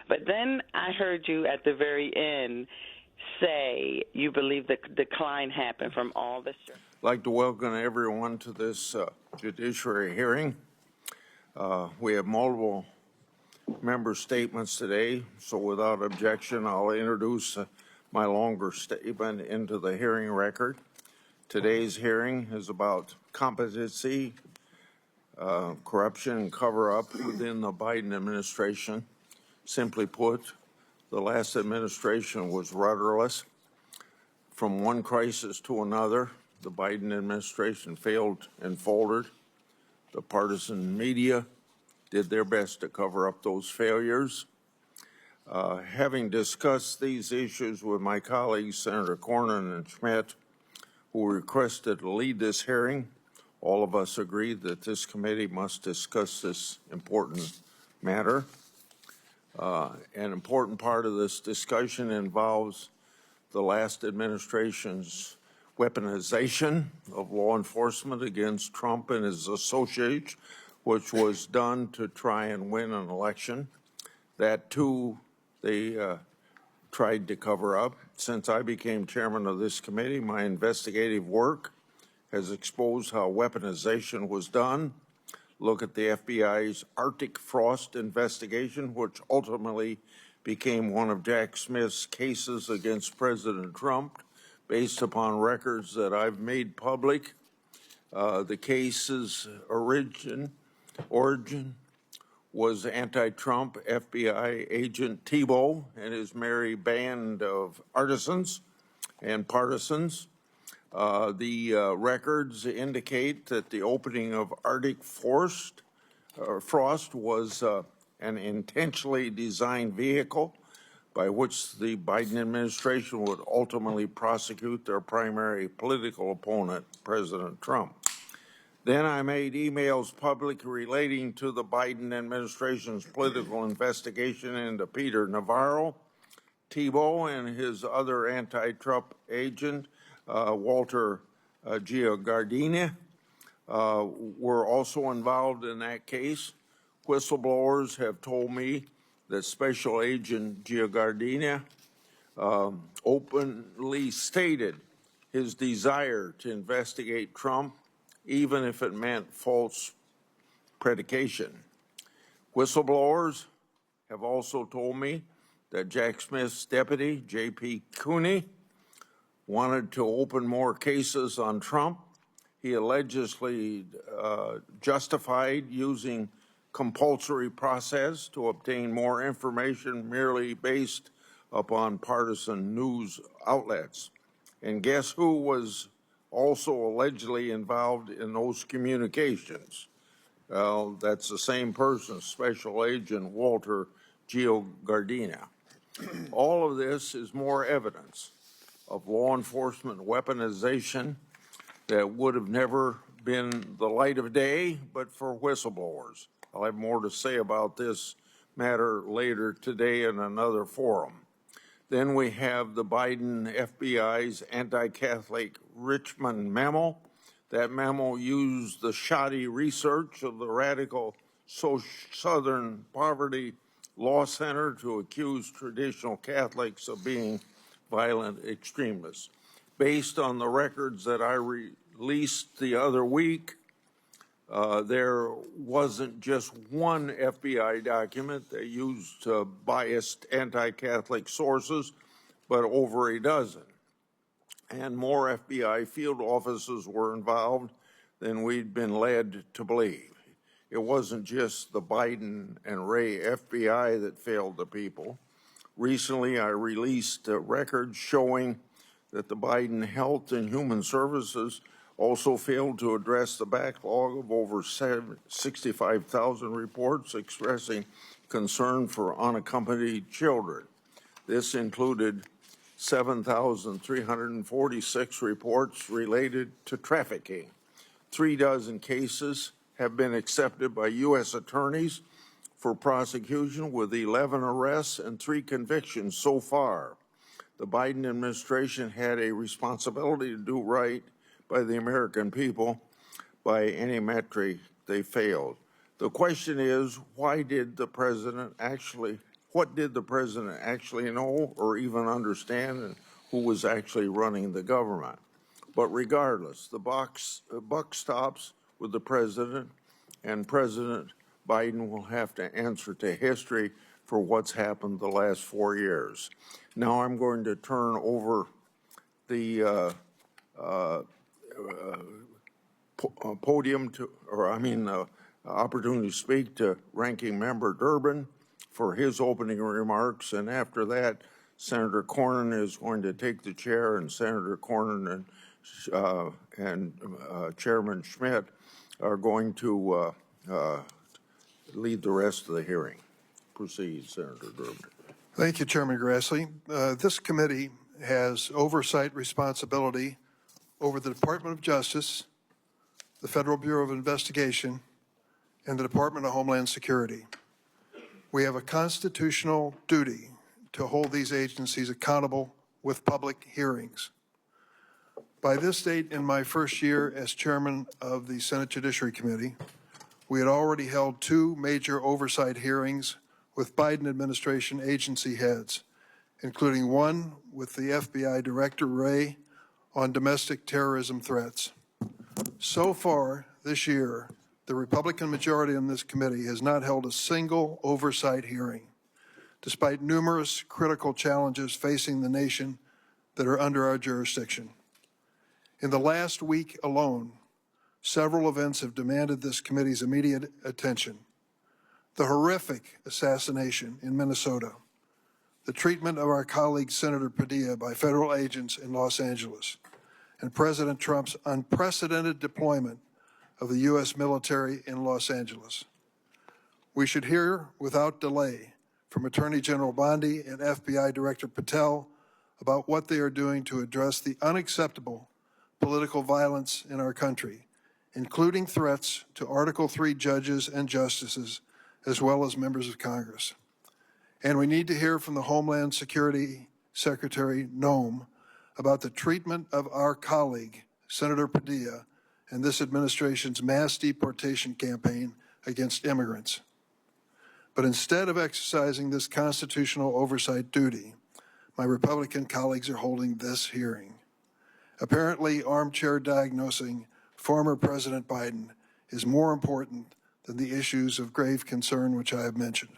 But then I heard you at the very end say you believe the decline happened from all this. I'd like to welcome everyone to this judiciary hearing. We have multiple member statements today, so without objection, I'll introduce my longer statement into the hearing record. Today's hearing is about competency, corruption, and cover-up within the Biden administration. Simply put, the last administration was rudderless. From one crisis to another, the Biden administration failed and faltered. The partisan media did their best to cover up those failures. Having discussed these issues with my colleagues, Senator Cornyn and Schmidt, who requested to lead this hearing, all of us agreed that this committee must discuss this important matter. An important part of this discussion involves the last administration's weaponization of law enforcement against Trump and his associates, which was done to try and win an election. That, too, they tried to cover up. Since I became chairman of this committee, my investigative work has exposed how weaponization was done. Look at the FBI's Arctic Frost investigation, which ultimately became one of Jack Smith's cases against President Trump, based upon records that I've made public. The case's origin was anti-Trump FBI agent Tebow and his merry band of artisans and partisans. The records indicate that the opening of Arctic Frost was an intentionally designed vehicle by which the Biden administration would ultimately prosecute their primary political opponent, President Trump. Then I made emails public relating to the Biden administration's political investigation into Peter Navarro, Tebow, and his other anti-Trump agent, Walter Giardina, were also involved in that case. Whistleblowers have told me that Special Agent Giardina openly stated his desire to investigate Trump, even if it meant false predication. Whistleblowers have also told me that Jack Smith's deputy, J.P. Cooney, wanted to open more cases on Trump. He allegedly justified using compulsory process to obtain more information merely based upon partisan news outlets. And guess who was also allegedly involved in those communications? Well, that's the same person, Special Agent Walter Giardina. All of this is more evidence of law enforcement weaponization that would have never been the light of day, but for whistleblowers. I'll have more to say about this matter later today in another forum. Then we have the Biden FBI's anti-Catholic Richmond memo. That memo used the shoddy research of the radical Southern Poverty Law Center to accuse traditional Catholics of being violent extremists. Based on the records that I released the other week, there wasn't just one FBI document that used biased anti-Catholic sources, but over a dozen. And more FBI field officers were involved than we'd been led to believe. It wasn't just the Biden and Ray FBI that failed the people. Recently, I released records showing that the Biden Health and Human Services also failed to address the backlog of over 65,000 reports expressing concern for unaccompanied children. This included 7,346 reports related to trafficking. 36 cases have been accepted by U.S. attorneys for prosecution, with 11 arrests and 3 convictions so far. The Biden administration had a responsibility to do right by the American people. By any metric, they failed. The question is, why did the president actually what did the president actually know or even understand, and who was actually running the government? But regardless, the buck stops with the president, and President Biden will have to answer to history for what's happened the last 4 years. Now I'm going to turn over the podium to, opportunity to speak to Ranking Member Durbin for his opening remarks, and after that, Senator Cornyn is going to take the chair, and Senator Cornyn and Chairman Schmidt are going to lead the rest of the hearing. Proceed, Senator Durbin. Thank you, Chairman Grassley. This committee has oversight responsibility over the Department of Justice, the Federal Bureau of Investigation, and the Department of Homeland Security. We have a constitutional duty to hold these agencies accountable with public hearings. By this date, in my first year as chairman of the Senate Judiciary Committee, we had already held 2 major oversight hearings with Biden administration agency heads, including one with the FBI Director Wray on domestic terrorism threats. So far this year, the Republican majority in this committee has not held a single oversight hearing, despite numerous critical challenges facing the nation that are under our jurisdiction. In the last week alone, several events have demanded this committee's immediate attention. The horrific assassination in Minnesota, the treatment of our colleague Senator Padilla by federal agents in Los Angeles, and President Trump's unprecedented deployment of the U.S. military in Los Angeles. We should hear without delay from Attorney General Bondi and FBI Director Patel about what they are doing to address the unacceptable political violence in our country, including threats to Article III judges and justices, as well as members of Congress. And we need to hear from the Homeland Security Secretary Noem about the treatment of our colleague, Senator Padilla, and this administration's mass deportation campaign against immigrants. But instead of exercising this constitutional oversight duty, my Republican colleagues are holding this hearing, apparently armchair diagnosing former President Biden is more important than the issues of grave concern which I have mentioned.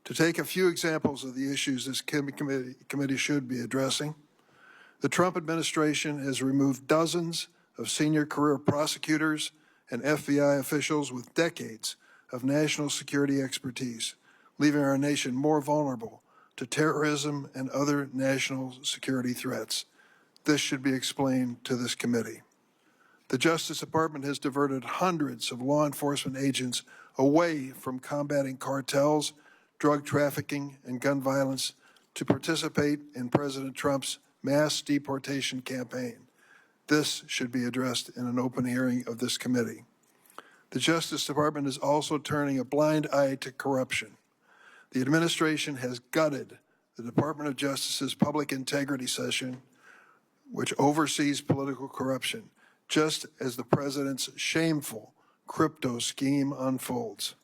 To take a few examples of the issues this committee should be addressing, the Trump administration has removed dozens of senior career prosecutors and FBI officials with decades of national security expertise, leaving our nation more vulnerable to terrorism and other national security threats. This should be explained to this committee. The Justice Department has diverted hundreds of law enforcement agents away from combating cartels, drug trafficking, and gun violence to participate in President Trump's mass deportation campaign. This should be addressed in an open hearing of this committee. The Justice Department is also turning a blind eye to corruption. The administration has gutted the Department of Justice's Public Integrity Session, which oversees political corruption, just as the president's shameful crypto scheme unfolds.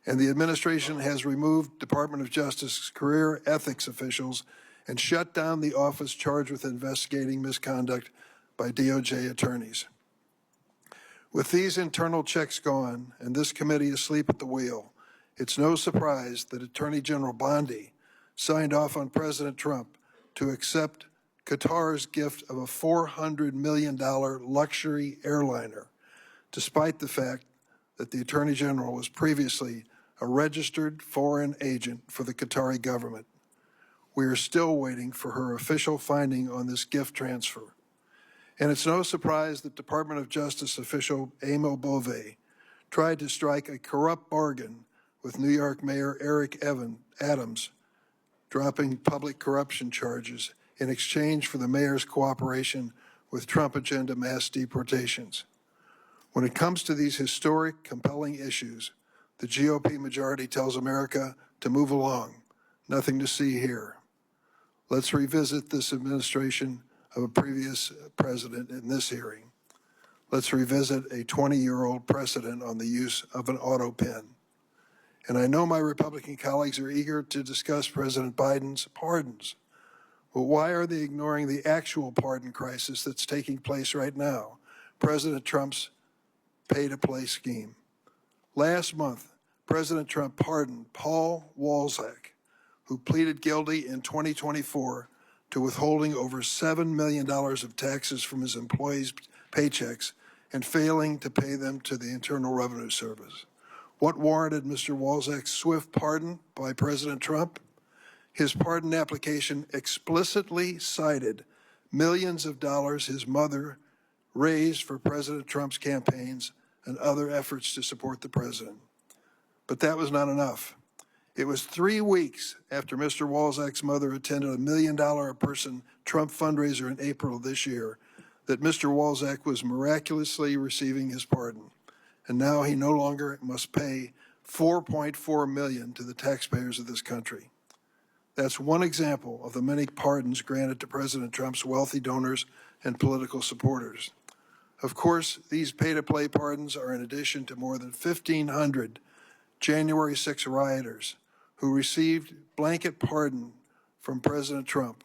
And the administration has removed Department of Justice career ethics officials and shut down the office charged with investigating misconduct by DOJ attorneys. With these internal checks gone and this committee asleep at the wheel, it's no surprise that Attorney General Bondi signed off on President Trump to accept Qatar's gift of a $400 million luxury airliner, despite the fact that the Attorney General was previously a registered foreign agent for the Qatari government. We are still waiting for her official finding on this gift transfer. And it's no surprise that Department of Justice official Amo Bove tried to strike a corrupt bargain with New York Mayor Eric Adams, dropping public corruption charges in exchange for the mayor's cooperation with Trump agenda mass deportations. When it comes to these historic, compelling issues, the GOP majority tells America to move along. Nothing to see here. Let's revisit this administration of a previous president in this hearing. Let's revisit a 20-year-old precedent on the use of an autopen. And I know my Republican colleagues are eager to discuss President Biden's pardons. But why are they ignoring the actual pardon crisis that's taking place right now? President Trump's pay-to-play scheme. Last month, President Trump pardoned Paul Walzak, who pleaded guilty in 2024 to withholding over $7 million of taxes from his employees' paychecks and failing to pay them to the Internal Revenue Service. What warranted Mr. Walzak's swift pardon by President Trump? His pardon application explicitly cited millions of dollars his mother raised for President Trump's campaigns and other efforts to support the president. But that was not enough. It was 3 weeks after Mr. Walzak's mother attended a $1 million a person Trump fundraiser in April of this year that Mr. Walzak was miraculously receiving his pardon. And now he no longer must pay $4.4 million to the taxpayers of this country. That's one example of the many pardons granted to President Trump's wealthy donors and political supporters. Of course, these pay-to-play pardons are in addition to more than 1,500 January 6 rioters who received blanket pardon from President Trump,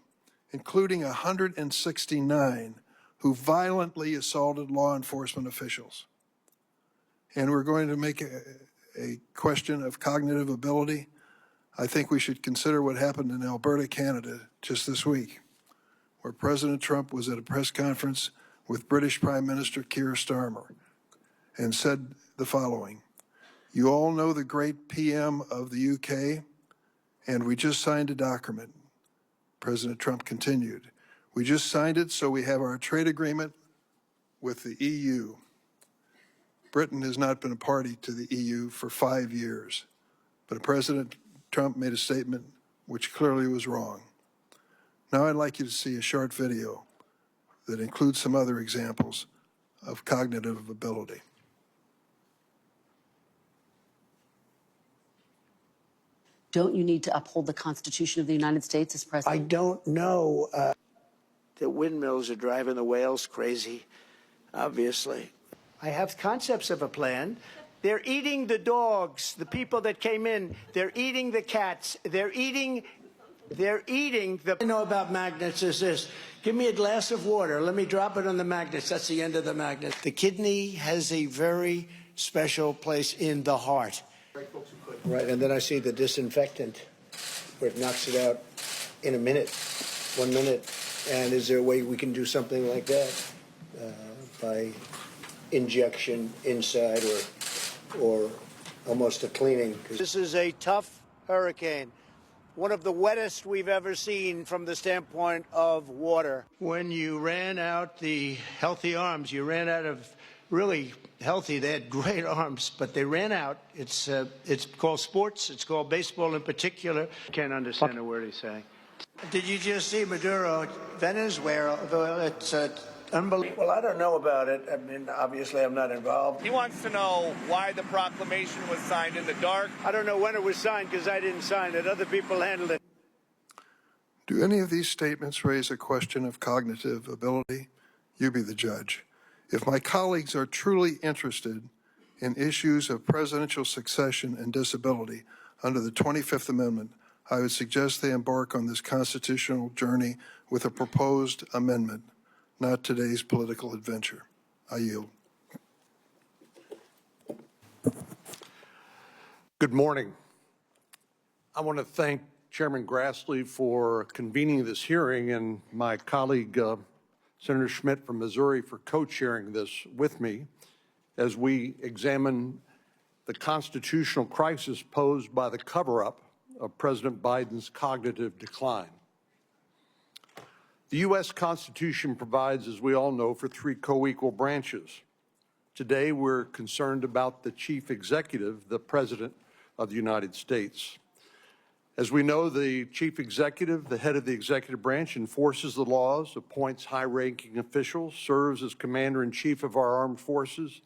including 169 who violently assaulted law enforcement officials. And we're going to make a question of cognitive ability. I think we should consider what happened in Alberta, Canada, just this week, where President Trump was at a press conference with British Prime Minister Keir Starmer and said the following: "You all know the great PM of the UK, and we just signed a document." President Trump continued, "We just signed it, so we have our trade agreement with the EU. Britain has not been a party to the EU for 5 years, but President Trump made a statement which clearly was wrong." Now I'd like you to see a short video that includes some other examples of cognitive ability. Don't you need to uphold the Constitution of the United States as president? I don't know that windmills are driving the whales crazy, obviously. I have concepts of a plan. They're eating the dogs, the people that came in. They're eating the cats. They're eating the... I know about magnets is this. Give me a glass of water. Let me drop it on the magnets. That's the end of the magnet. The kidney has a very special place in the heart. Right, and then I see the disinfectant where it knocks it out in a minute, 1 minute. And is there a way we can do something like that by injection inside or almost a cleaning? This is a tough hurricane, one of the wettest we've ever seen from the standpoint of water. When you ran out the healthy arms, you ran out of really healthy. They had great arms, but they ran out. It's called sports. It's called baseball in particular. Can't understand a word he's saying. Did you just see Maduro, Venezuela? It's unbelievable. Well, I don't know about it. I mean, obviously, I'm not involved. He wants to know why the proclamation was signed in the dark. I don't know when it was signed because I didn't sign it. Other people handled it. Do any of these statements raise a question of cognitive ability? You be the judge. If my colleagues are truly interested in issues of presidential succession and disability under the 25th Amendment, I would suggest they embark on this constitutional journey with a proposed amendment, not today's political adventure. I yield. Good morning. I want to thank Chairman Grassley for convening this hearing and my colleague, Senator Schmidt from Missouri, for co-chairing this with me as we examine the constitutional crisis posed by the cover-up of President Biden's cognitive decline. The U.S. Constitution provides, as we all know, for 3 co-equal branches. Today, we're concerned about the chief executive, the President of the United States. As we know, the chief executive, the head of the executive branch, enforces the laws, appoints high-ranking officials, serves as commander-in-chief of our armed forces,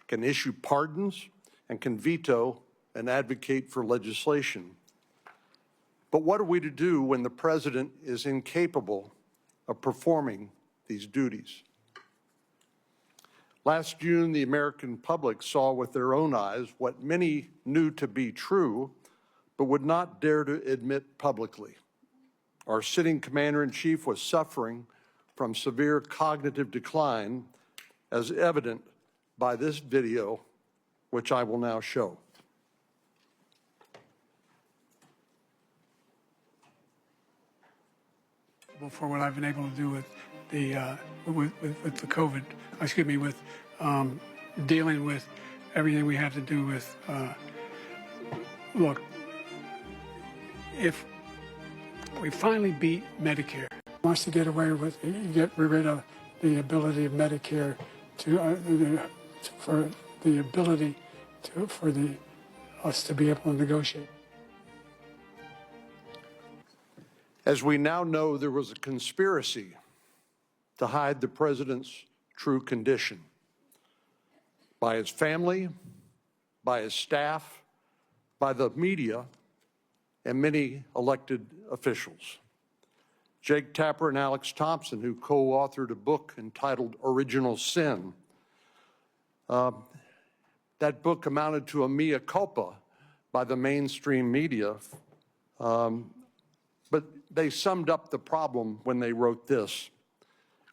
can issue pardons, and can veto and advocate for legislation. But what are we to do when the president is incapable of performing these duties? Last June, the American public saw with their own eyes what many knew to be true, but would not dare to admit publicly. Our sitting commander-in-chief was suffering from severe cognitive decline, as evident by this video, which I will now show. For what I've been able to do with the with the COVID, excuse me, with dealing with everything we have to do with. Look, if we finally beat Medicare, wants to get away with, get rid of the ability of Medicare to for the ability to us to be able to negotiate. As we now know, there was a conspiracy to hide the president's true condition by his family, by his staff, by the media, and many elected officials. Jake Tapper and Alex Thompson, who co-authored a book entitled Original Sin, that book amounted to a mea culpa by the mainstream media, but they summed up the problem when they wrote this.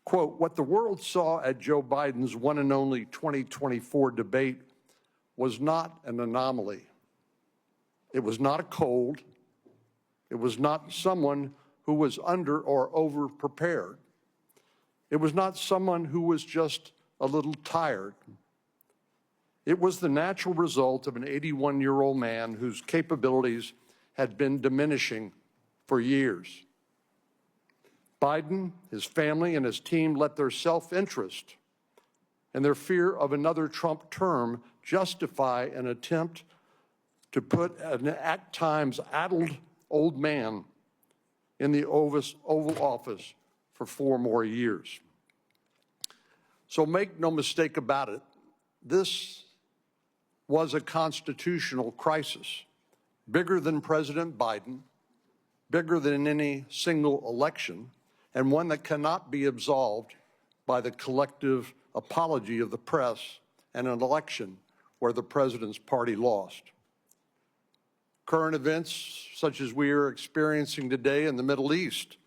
Quote, what the world saw at Joe Biden's one and only 2024 debate was not an anomaly. It was not a cold. It was not someone who was under or over prepared. It was not someone who was just a little tired. It was the natural result of an 81-year-old man whose capabilities had been diminishing for years. Biden, his family, and his team let their self-interest and their fear of another Trump term justify an attempt to put an at times addled old man in the Oval Office for 4 more years. So make no mistake about it, this was a constitutional crisis, bigger than President Biden, bigger than any single election, and one that cannot be absolved by the collective apology of the press and an election where the president's party lost. Current events, such as we are experiencing today in the Middle East,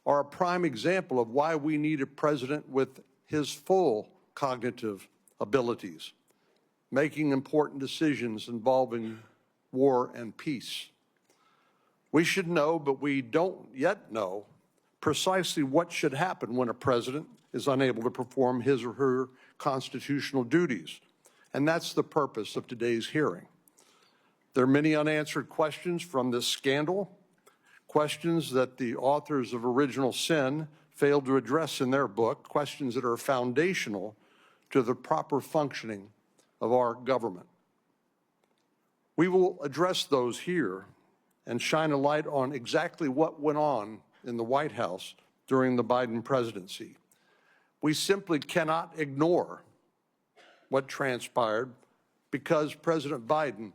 are a prime example of why we need a president with his full cognitive abilities, making important decisions involving war and peace. We should know, but we don't yet know, precisely what should happen when a president is unable to perform his or her constitutional duties. And that's the purpose of today's hearing. There are many unanswered questions from this scandal, questions that the authors of Original Sin failed to address in their book, questions that are foundational to the proper functioning of our government. We will address those here and shine a light on exactly what went on in the White House during the Biden presidency. We simply cannot ignore what transpired because President Biden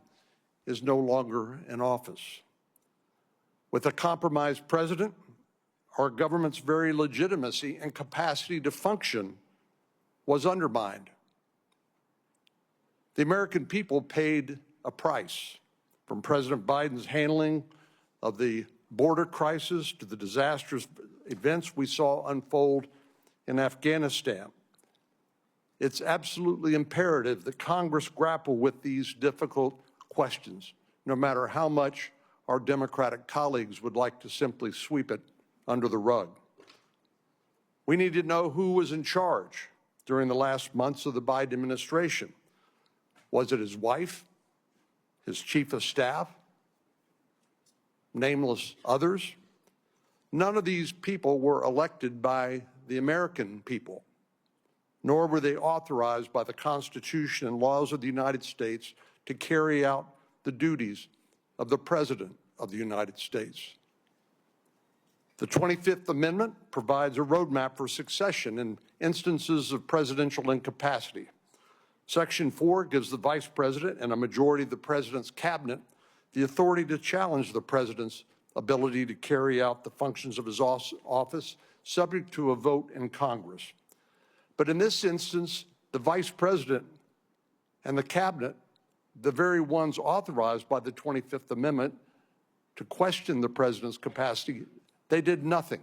is no longer in office. With a compromised president, our government's very legitimacy and capacity to function was undermined. The American people paid a price, from President Biden's handling of the border crisis to the disastrous events we saw unfold in Afghanistan. It's absolutely imperative that Congress grapple with these difficult questions, no matter how much our Democratic colleagues would like to simply sweep it under the rug. We need to know who was in charge during the last months of the Biden administration. Was it his wife, his chief of staff, nameless others? None of these people were elected by the American people, nor were they authorized by the Constitution and laws of the United States to carry out the duties of the President of the United States. The 25th Amendment provides a roadmap for succession in instances of presidential incapacity. Section 4 gives the Vice President and a majority of the President's cabinet the authority to challenge the President's ability to carry out the functions of his office, subject to a vote in Congress. But in this instance, the Vice President and the Cabinet, the very ones authorized by the 25th Amendment to question the President's capacity, they did nothing.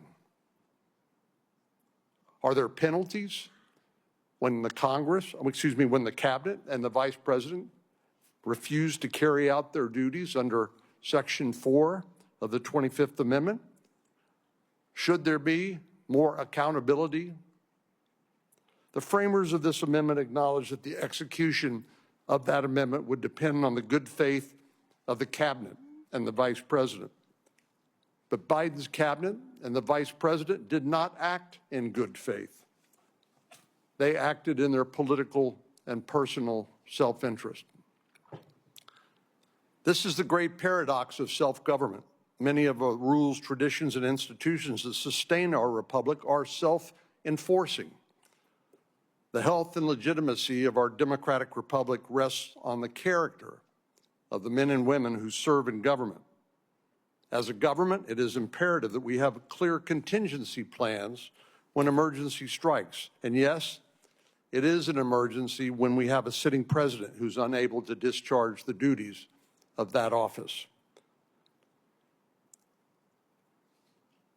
Are there penalties when the when the Cabinet and the Vice President refuse to carry out their duties under Section 4 of the 25th Amendment? Should there be more accountability? The framers of this amendment acknowledge that the execution of that amendment would depend on the good faith of the Cabinet and the Vice President. But Biden's Cabinet and the Vice President did not act in good faith. They acted in their political and personal self-interest. This is the great paradox of self-government. Many of the rules, traditions, and institutions that sustain our republic are self-enforcing. The health and legitimacy of our democratic republic rests on the character of the men and women who serve in government. As a government, it is imperative that we have clear contingency plans when emergency strikes. And yes, it is an emergency when we have a sitting president who's unable to discharge the duties of that office.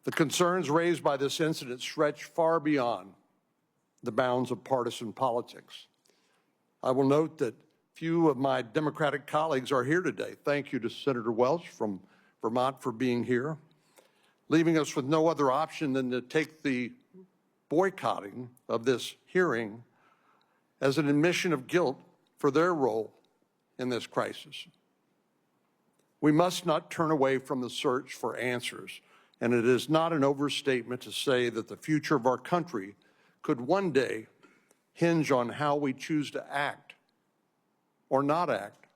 The concerns raised by this incident stretch far beyond the bounds of partisan politics. I will note that few of my Democratic colleagues are here today. Thank you to Senator Welch from Vermont for being here, leaving us with no other option than to take the boycotting of this hearing as an admission of guilt for their role in this crisis. We must not turn away from the search for answers, and it is not an overstatement to say that the future of our country could one day hinge on how we choose to act or not act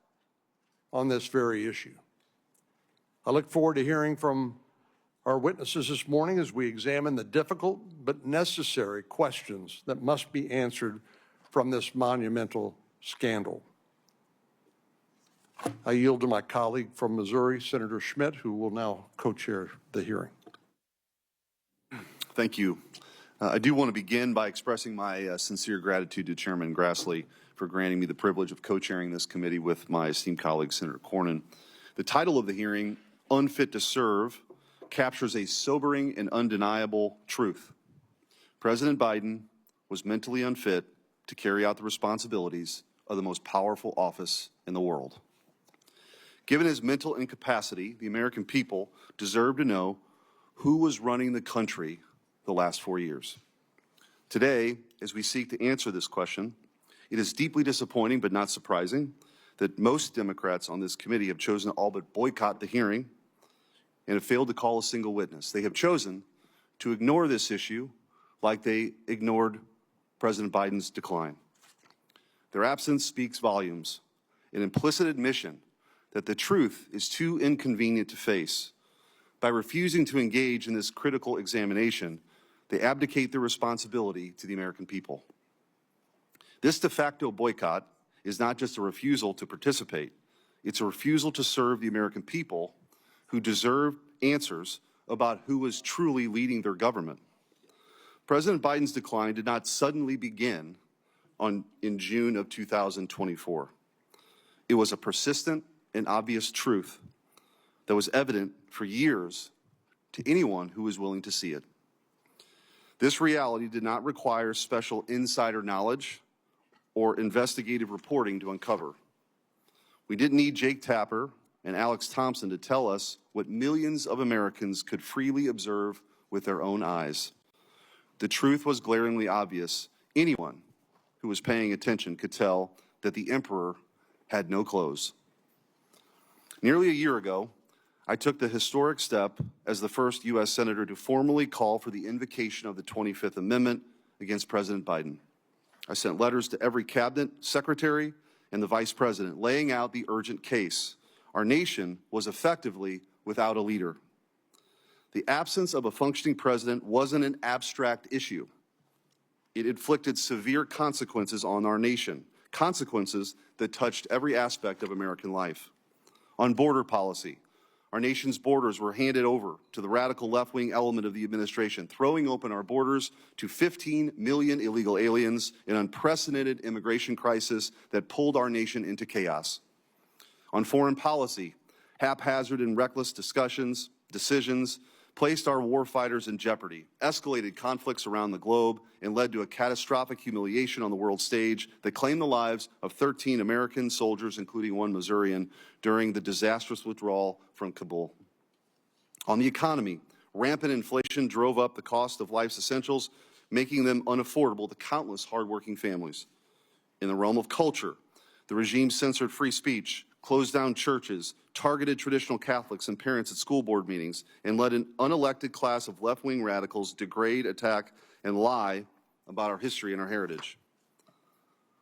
on this very issue. I look forward to hearing from our witnesses this morning as we examine the difficult but necessary questions that must be answered from this monumental scandal. I yield to my colleague from Missouri, Senator Schmidt, who will now co-chair the hearing. Thank you. I do want to begin by expressing my sincere gratitude to Chairman Grassley for granting me the privilege of co-chairing this committee with my esteemed colleague, Senator Cornyn. The title of the hearing, Unfit to Serve, captures a sobering and undeniable truth. President Biden was mentally unfit to carry out the responsibilities of the most powerful office in the world. Given his mental incapacity, the American people deserve to know who was running the country the last 4 years. Today, as we seek to answer this question, it is deeply disappointing but not surprising that most Democrats on this committee have chosen to all but boycott the hearing and have failed to call a single witness. They have chosen to ignore this issue like they ignored President Biden's decline. Their absence speaks volumes, an implicit admission that the truth is too inconvenient to face. By refusing to engage in this critical examination, they abdicate their responsibility to the American people. This de facto boycott is not just a refusal to participate, it's a refusal to serve the American people who deserve answers about who is truly leading their government. President Biden's decline did not suddenly begin in June of 2024. It was a persistent and obvious truth that was evident for years to anyone who was willing to see it. This reality did not require special insider knowledge or investigative reporting to uncover. We didn't need Jake Tapper and Alex Thompson to tell us what millions of Americans could freely observe with their own eyes. The truth was glaringly obvious. Anyone who was paying attention could tell that the emperor had no clothes. Nearly a year ago, I took the historic step as the first U.S. Senator to formally call for the invocation of the 25th Amendment against President Biden. I sent letters to every cabinet secretary and the vice president laying out the urgent case. Our nation was effectively without a leader. The absence of a functioning president wasn't an abstract issue. It inflicted severe consequences on our nation, consequences that touched every aspect of American life. On border policy, our nation's borders were handed over to the radical left-wing element of the administration, throwing open our borders to 15 million illegal aliens, an unprecedented immigration crisis that pulled our nation into chaos. On foreign policy, haphazard and reckless decisions placed our warfighters in jeopardy, escalated conflicts around the globe, and led to a catastrophic humiliation on the world stage that claimed the lives of 13 American soldiers, including one Missourian, during the disastrous withdrawal from Kabul. On the economy, rampant inflation drove up the cost of life's essentials, making them unaffordable to countless hardworking families. In the realm of culture, the regime censored free speech, closed down churches, targeted traditional Catholics and parents at school board meetings, and let an unelected class of left-wing radicals degrade, attack, and lie about our history and our heritage.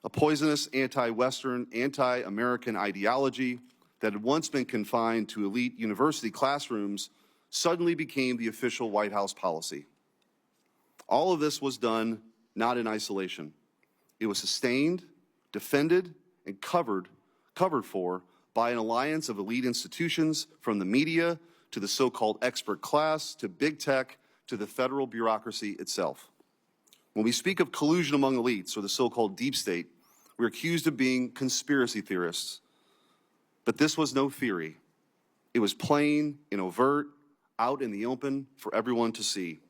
A poisonous anti-Western, anti-American ideology that had once been confined to elite university classrooms suddenly became the official White House policy. All of this was done not in isolation. It was sustained, defended, and covered for by an alliance of elite institutions, from the media to the so-called expert class to big tech to the federal bureaucracy itself. When we speak of collusion among elites, or the so-called deep state, we're accused of being conspiracy theorists. But this was no theory. It was plain and overt, out in the open for everyone to see.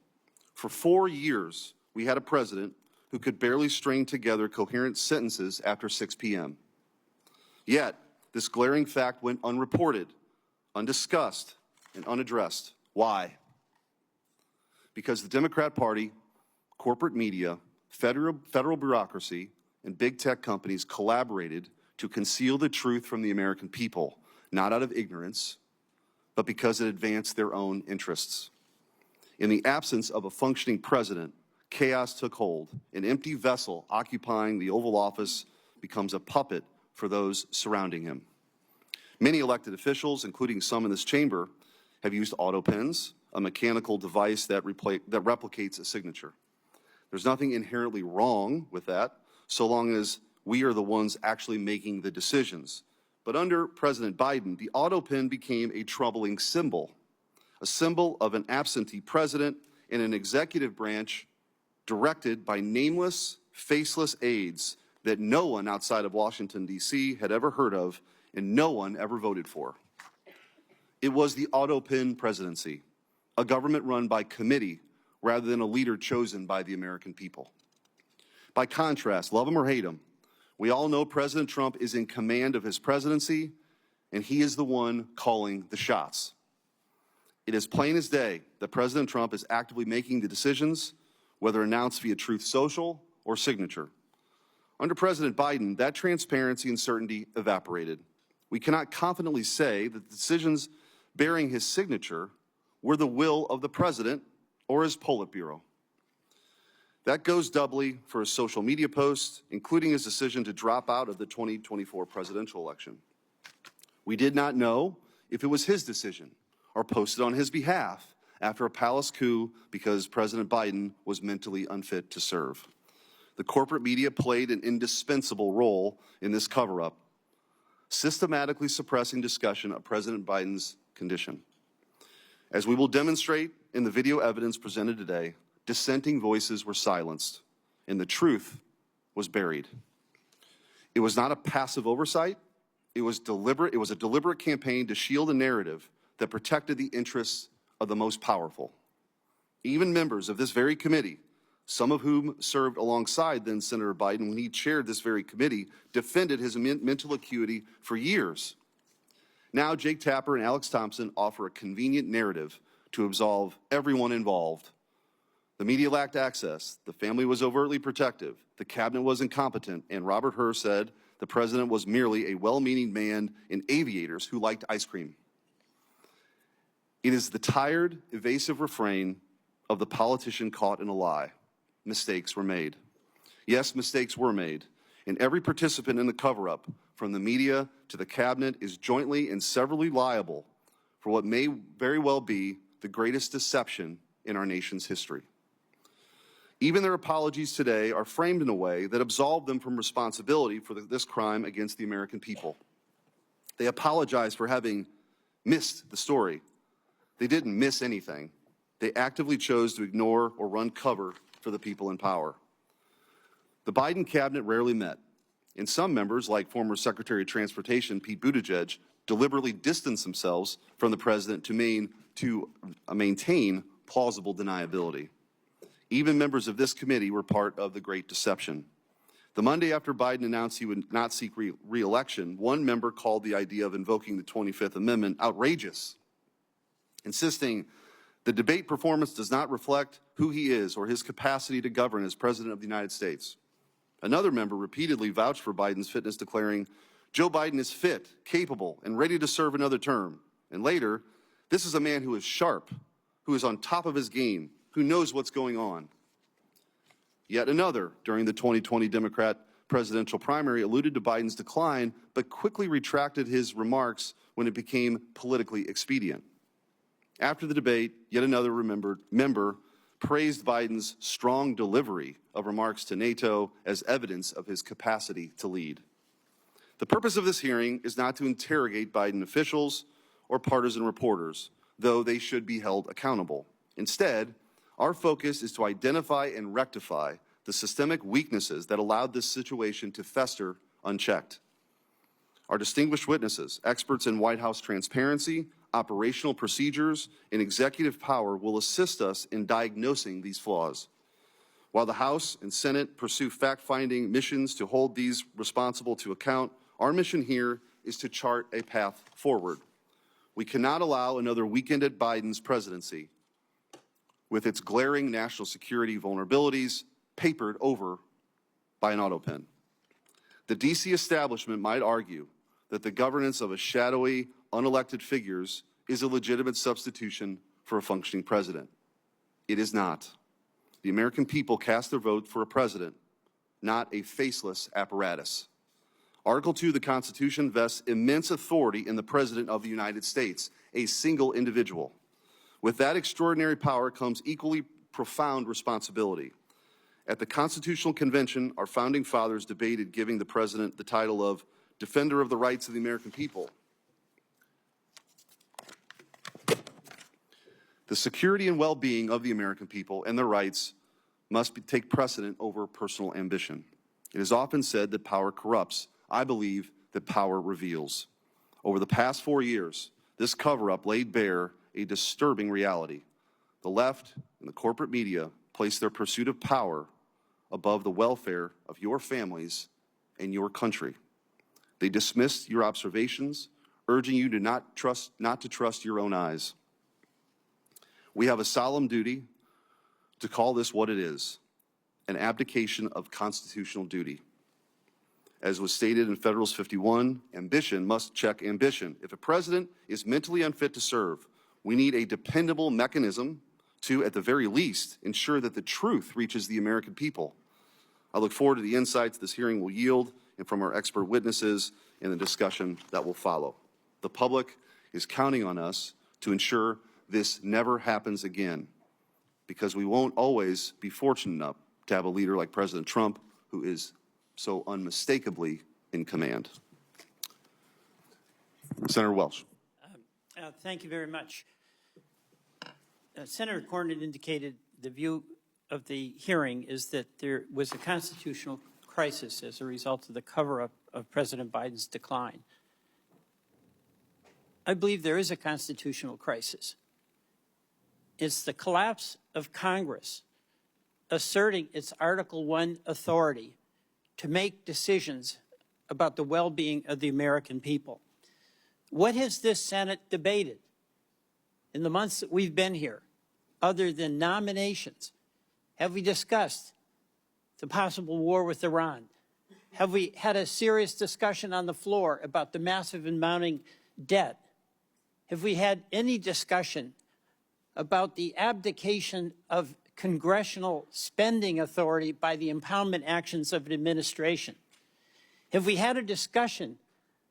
For 4 years, we had a president who could barely string together coherent sentences after 6 p.m. Yet, this glaring fact went unreported, undiscussed, and unaddressed. Why? Because the Democrat Party, corporate media, federal bureaucracy, and big tech companies collaborated to conceal the truth from the American people, not out of ignorance, but because it advanced their own interests. In the absence of a functioning president, chaos took hold. An empty vessel occupying the Oval Office becomes a puppet for those surrounding him. Many elected officials, including some in this chamber, have used autopens, a mechanical device that replicates a signature. There's nothing inherently wrong with that, so long as we are the ones actually making the decisions. But under President Biden, the autopen became a troubling symbol, a symbol of an absentee president and an executive branch directed by nameless, faceless aides that no one outside of Washington, D.C. had ever heard of and no one ever voted for. It was the autopen presidency, a government run by committee rather than a leader chosen by the American people. By contrast, love him or hate him, we all know President Trump is in command of his presidency, and he is the one calling the shots. It is plain as day that President Trump is actively making the decisions, whether announced via Truth Social or signature. Under President Biden, that transparency and certainty evaporated. We cannot confidently say that the decisions bearing his signature were the will of the president or his Politburo. That goes doubly for his social media posts, including his decision to drop out of the 2024 presidential election. We did not know if it was his decision or posted on his behalf after a palace coup because President Biden was mentally unfit to serve. The corporate media played an indispensable role in this cover-up, systematically suppressing discussion of President Biden's condition. As we will demonstrate in the video evidence presented today, dissenting voices were silenced, and the truth was buried. It was not a passive oversight. It was deliberate. It was a deliberate campaign to shield a narrative that protected the interests of the most powerful. Even members of this very committee, some of whom served alongside then Senator Biden when he chaired this very committee, defended his mental acuity for years. Now Jake Tapper and Alex Thompson offer a convenient narrative to absolve everyone involved. The media lacked access, the family was overtly protective, the cabinet was incompetent, and Robert Hur said the president was merely a well-meaning man in aviators who liked ice cream. It is the tired, evasive refrain of the politician caught in a lie. Mistakes were made. Yes, mistakes were made, and every participant in the cover-up, from the media to the cabinet, is jointly and severally liable for what may very well be the greatest deception in our nation's history. Even their apologies today are framed in a way that absolve them from responsibility for this crime against the American people. They apologize for having missed the story. They didn't miss anything. They actively chose to ignore or run cover for the people in power. The Biden cabinet rarely met, and some members, like former Secretary of Transportation Pete Buttigieg, deliberately distanced themselves from the president to maintain plausible deniability. Even members of this committee were part of the Great Deception. The Monday after Biden announced he would not seek re-election, one member called the idea of invoking the 25th Amendment outrageous, insisting the debate performance does not reflect who he is or his capacity to govern as President of the United States. Another member repeatedly vouched for Biden's fitness, declaring, Joe Biden is fit, capable, and ready to serve another term. And later, this is a man who is sharp, who is on top of his game, who knows what's going on. Yet another, during the 2020 Democrat presidential primary, alluded to Biden's decline, but quickly retracted his remarks when it became politically expedient. After the debate, yet another member praised Biden's strong delivery of remarks to NATO as evidence of his capacity to lead. The purpose of this hearing is not to interrogate Biden officials or partisan reporters, though they should be held accountable. Instead, our focus is to identify and rectify the systemic weaknesses that allowed this situation to fester unchecked. Our distinguished witnesses, experts in White House transparency, operational procedures, and executive power will assist us in diagnosing these flaws. While the House and Senate pursue fact-finding missions to hold these responsible to account, our mission here is to chart a path forward. We cannot allow another weekend at Biden's presidency with its glaring national security vulnerabilities papered over by an autopen. The D.C. establishment might argue that the governance of a shadowy, unelected figures is a legitimate substitution for a functioning president. It is not. The American people cast their vote for a president, not a faceless apparatus. Article 2 of the Constitution vests immense authority in the President of the United States, a single individual. With that extraordinary power comes equally profound responsibility. At the Constitutional Convention, our founding fathers debated giving the President the title of Defender of the Rights of the American People. The security and well-being of the American people and their rights must take precedent over personal ambition. It is often said that power corrupts. I believe that power reveals. Over the past 4 years, this cover-up laid bare a disturbing reality. The left and the corporate media place their pursuit of power above the welfare of your families and your country. They dismissed your observations, urging you to not to trust your own eyes. We have a solemn duty to call this what it is, an abdication of constitutional duty. As was stated in Federalist 51, ambition must check ambition. If a president is mentally unfit to serve, we need a dependable mechanism to, at the very least, ensure that the truth reaches the American people. I look forward to the insights this hearing will yield and from our expert witnesses in the discussion that will follow. The public is counting on us to ensure this never happens again, because we won't always be fortunate enough to have a leader like President Trump who is so unmistakably in command. Senator Welch. Thank you very much. Senator Cornyn indicated the view of the hearing is that there was a constitutional crisis as a result of the cover-up of President Biden's decline. I believe there is a constitutional crisis. It's the collapse of Congress asserting its Article I authority to make decisions about the well-being of the American people. What has this Senate debated in the months that we've been here, other than nominations? Have we discussed the possible war with Iran? Have we had a serious discussion on the floor about the massive and mounting debt? Have we had any discussion about the abdication of congressional spending authority by the impoundment actions of an administration? Have we had a discussion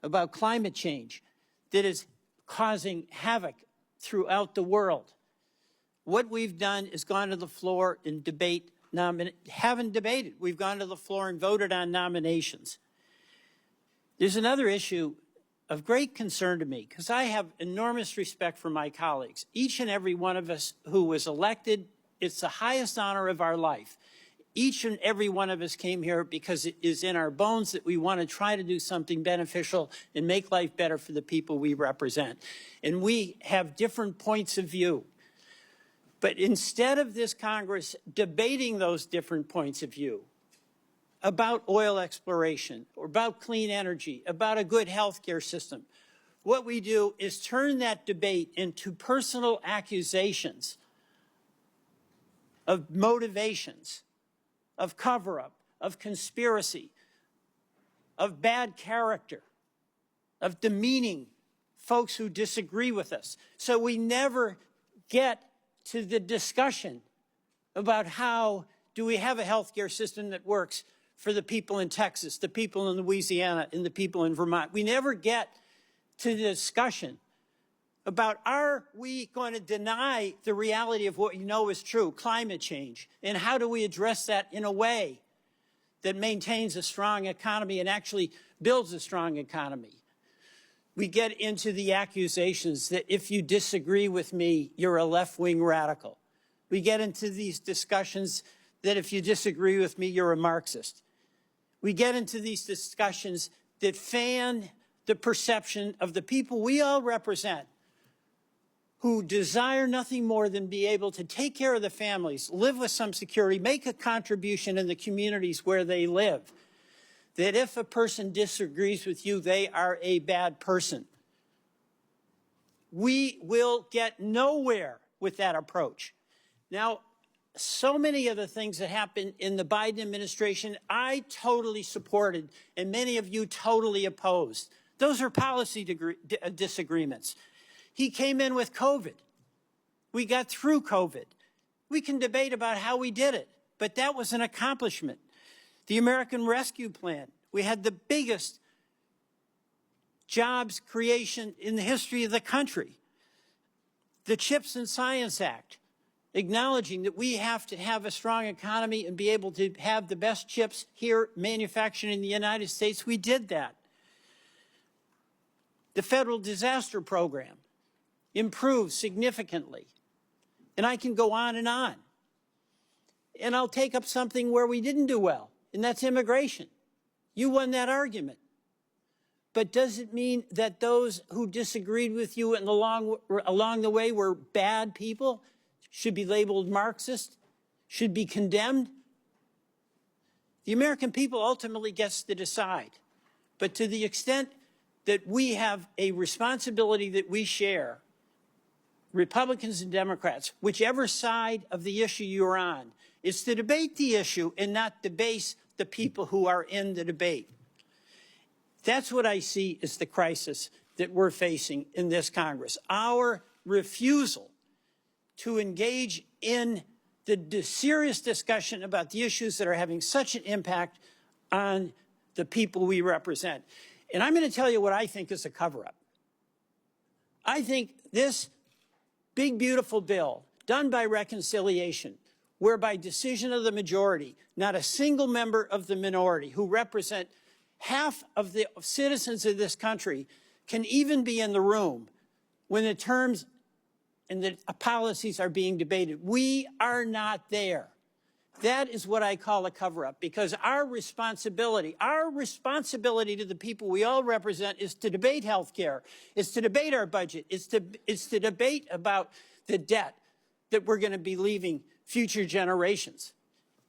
about climate change that is causing havoc throughout the world? What we've done is gone to the floor and haven't debated. We've gone to the floor and voted on nominations. There's another issue of great concern to me, because I have enormous respect for my colleagues. Each and every one of us who was elected, it's the highest honor of our life. Each and every one of us came here because it is in our bones that we want to try to do something beneficial and make life better for the people we represent. And we have different points of view. But instead of this Congress debating those different points of view about oil exploration or about clean energy, about a good health care system, what we do is turn that debate into personal accusations of motivations, of cover-up, of conspiracy, of bad character, of demeaning folks who disagree with us. So we never get to the discussion about how do we have a healthcare system that works for the people in Texas, the people in Louisiana, and the people in Vermont. We never get to the discussion about are we going to deny the reality of what we know is true, climate change, and how do we address that in a way that maintains a strong economy and actually builds a strong economy. We get into the accusations that if you disagree with me, you're a left-wing radical. We get into these discussions that if you disagree with me, you're a Marxist. We get into these discussions that fan the perception of the people we all represent, who desire nothing more than be able to take care of the families, live with some security, make a contribution in the communities where they live. That if a person disagrees with you, they are a bad person. We will get nowhere with that approach. Now, so many of the things that happened in the Biden administration, I totally supported, and many of you totally opposed. Those are policy disagreements. He came in with COVID. We got through COVID. We can debate about how we did it, but that was an accomplishment. The American Rescue Plan, we had the biggest jobs creation in the history of the country. The CHIPS and Science Act, acknowledging that we have to have a strong economy and be able to have the best chips here manufactured in the United States. We did that. The Federal Disaster Program improved significantly. And I can go on. And I'll take up something where we didn't do well, and that's immigration. You won that argument. But does it mean that those who disagreed with you and along the way were bad people, should be labeled Marxist, should be condemned? The American people ultimately gets to decide. But to the extent that we have a responsibility that we share, Republicans and Democrats, whichever side of the issue you're on, is to debate the issue and not debase the people who are in the debate. That's what I see as the crisis that we're facing in this Congress. Our refusal to engage in the serious discussion about the issues that are having such an impact on the people we represent. And I'm going to tell you what I think is a cover-up. I think this big, beautiful bill done by reconciliation, where by decision of the majority, not a single member of the minority who represent half of the citizens of this country can even be in the room when the terms and the policies are being debated. We are not there. That is what I call a cover-up, because our responsibility to the people we all represent is to debate health care, is to debate our budget, is to debate about the debt that we're going to be leaving future generations.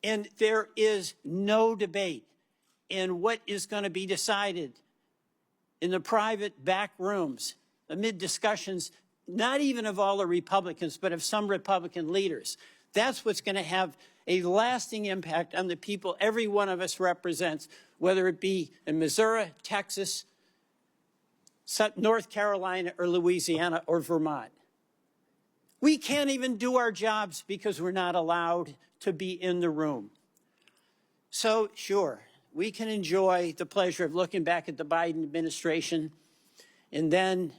And there is no debate in what is going to be decided in the private back rooms amid discussions, not even of all the Republicans, but of some Republican leaders. That's what's going to have a lasting impact on the people every one of us represents, whether it be in Missouri, Texas, North Carolina, or Louisiana, or Vermont. We can't even do our jobs because we're not allowed to be in the room. So, sure, we can enjoy the pleasure of looking back at the Biden administration and then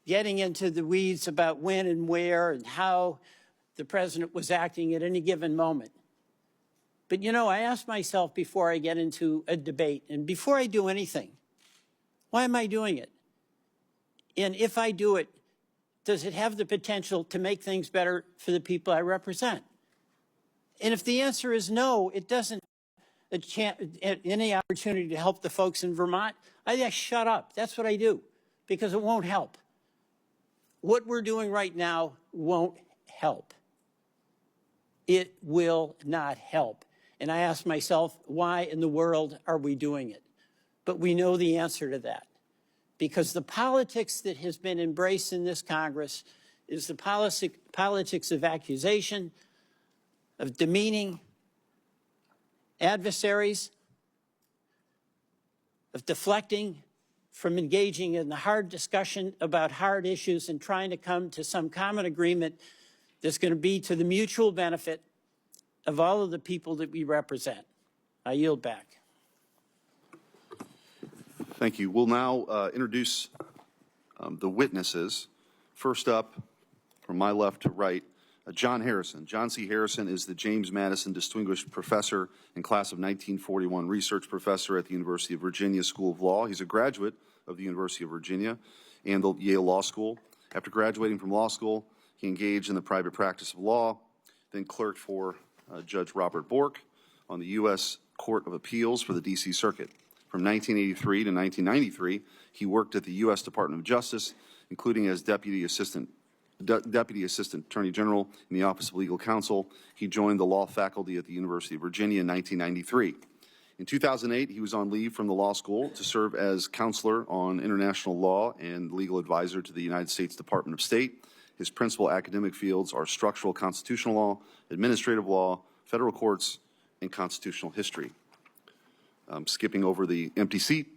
getting into the weeds about when and where and how the president was acting at any given moment. But, you know, I ask myself before I get into a debate and before I do anything, why am I doing it? And if I do it, does it have the potential to make things better for the people I represent? And if the answer is no, it doesn't any opportunity to help the folks in Vermont, I just shut up. That's what I do, because it won't help. What we're doing right now won't help. It will not help. And I ask myself, why in the world are we doing it? But we know the answer to that, because the politics that has been embraced in this Congress is the politics of accusation, of demeaning adversaries, of deflecting from engaging in the hard discussion about hard issues and trying to come to some common agreement that's going to be to the mutual benefit of all of the people that we represent. I yield back. Thank you. We'll now introduce the witnesses. First up, from my left to right, John Harrison. John C. Harrison is the James Madison Distinguished Professor and Class of 1941 Research Professor at the University of Virginia School of Law. He's a graduate of the University of Virginia and the Yale Law School. After graduating from law school, he engaged in the private practice of law, then clerked for Judge Robert Bork on the U.S. Court of Appeals for the D.C. Circuit. From 1983 to 1993, he worked at the U.S. Department of Justice, including as Deputy Assistant Attorney General in the Office of Legal Counsel. He joined the law faculty at the University of Virginia in 1993. In 2008, he was on leave from the law school to serve as counselor on international law and legal advisor to the United States Department of State. His principal academic fields are structural constitutional law, administrative law, federal courts, and constitutional history. Skipping over the empty seat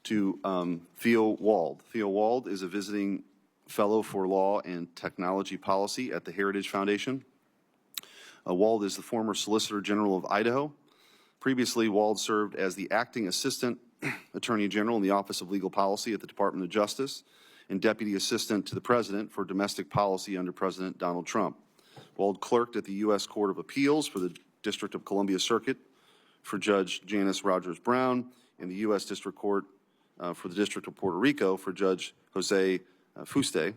to Theo Wald. Theo Wald is a visiting fellow for law and technology policy at the Heritage Foundation. Wald is the former Solicitor General of Idaho. Previously, Wald served as the acting assistant attorney general in the Office of Legal Policy at the Department of Justice and deputy assistant to the president for domestic policy under President Donald Trump. Wald clerked at the U.S. Court of Appeals for the District of Columbia Circuit for Judge Janice Rogers Brown and the U.S. District Court for the District of Puerto Rico for Judge Jose Fuste.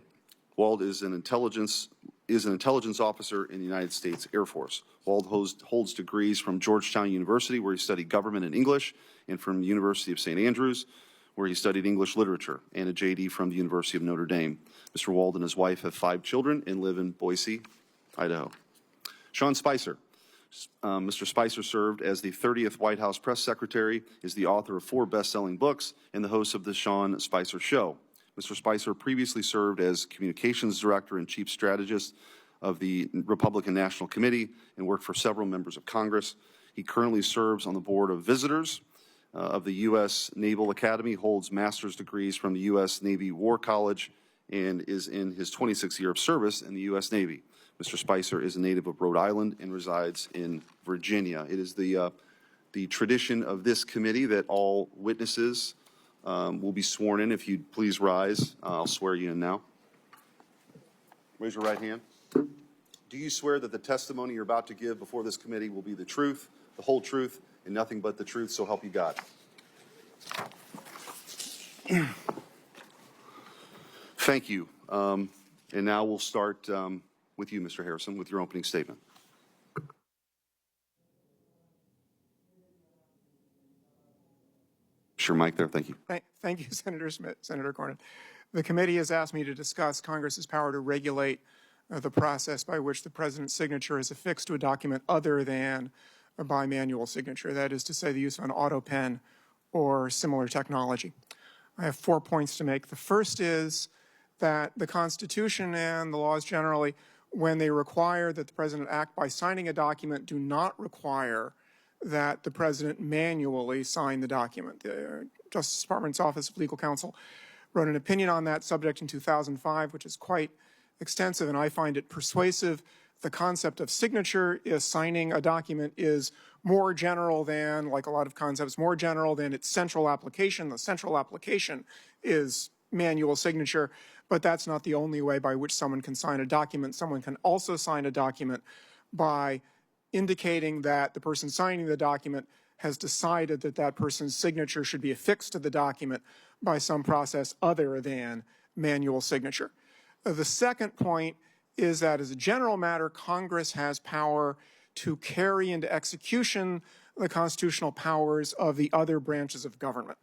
Wald is an intelligence officer in the United States Air Force. Wald holds degrees from Georgetown University, where he studied government and English, and from the University of St. Andrews, where he studied English literature, and a JD from the University of Notre Dame. Mr. Wald and his wife have 5 children and live in Boise, Idaho. Sean Spicer. Mr. Spicer served as the 30th White House press secretary, is the author of 4 best-selling books, and the host of The Sean Spicer Show. Mr. Spicer previously served as communications director and chief strategist of the Republican National Committee and worked for several members of Congress. He currently serves on the board of visitors of the U.S. Naval Academy, holds master's degrees from the U.S. Navy War College, and is in his 26th year of service in the U.S. Navy. Mr. Spicer is a native of Rhode Island and resides in Virginia. It is the tradition of this committee that all witnesses will be sworn in. If you'd please rise, I'll swear you in now. Raise your right hand. Do you swear that the testimony you're about to give before this committee will be the truth, the whole truth, and nothing but the truth, so help you God? Thank you. And now we'll start with you, Mr. Harrison, with your opening statement. Sure, Mike there. Thank you. Thank you, Senator Smith, Senator Cornyn. The committee has asked me to discuss Congress's power to regulate the process by which the president's signature is affixed to a document other than a bimanual signature, that is to say the use of an autopen or similar technology. I have 4 points to make. The first is that the Constitution and the laws generally, when they require that the president act by signing a document, do not require that the president manually sign the document. The Justice Department's Office of Legal Counsel wrote an opinion on that subject in 2005, which is quite extensive, and I find it persuasive. The concept of signature is signing a document is more general than, like a lot of concepts, more general than its central application. The central application is manual signature, but that's not the only way by which someone can sign a document. Someone can also sign a document by indicating that the person signing the document has decided that that person's signature should be affixed to the document by some process other than manual signature. The second point is that as a general matter, Congress has power to carry into execution the constitutional powers of the other branches of government.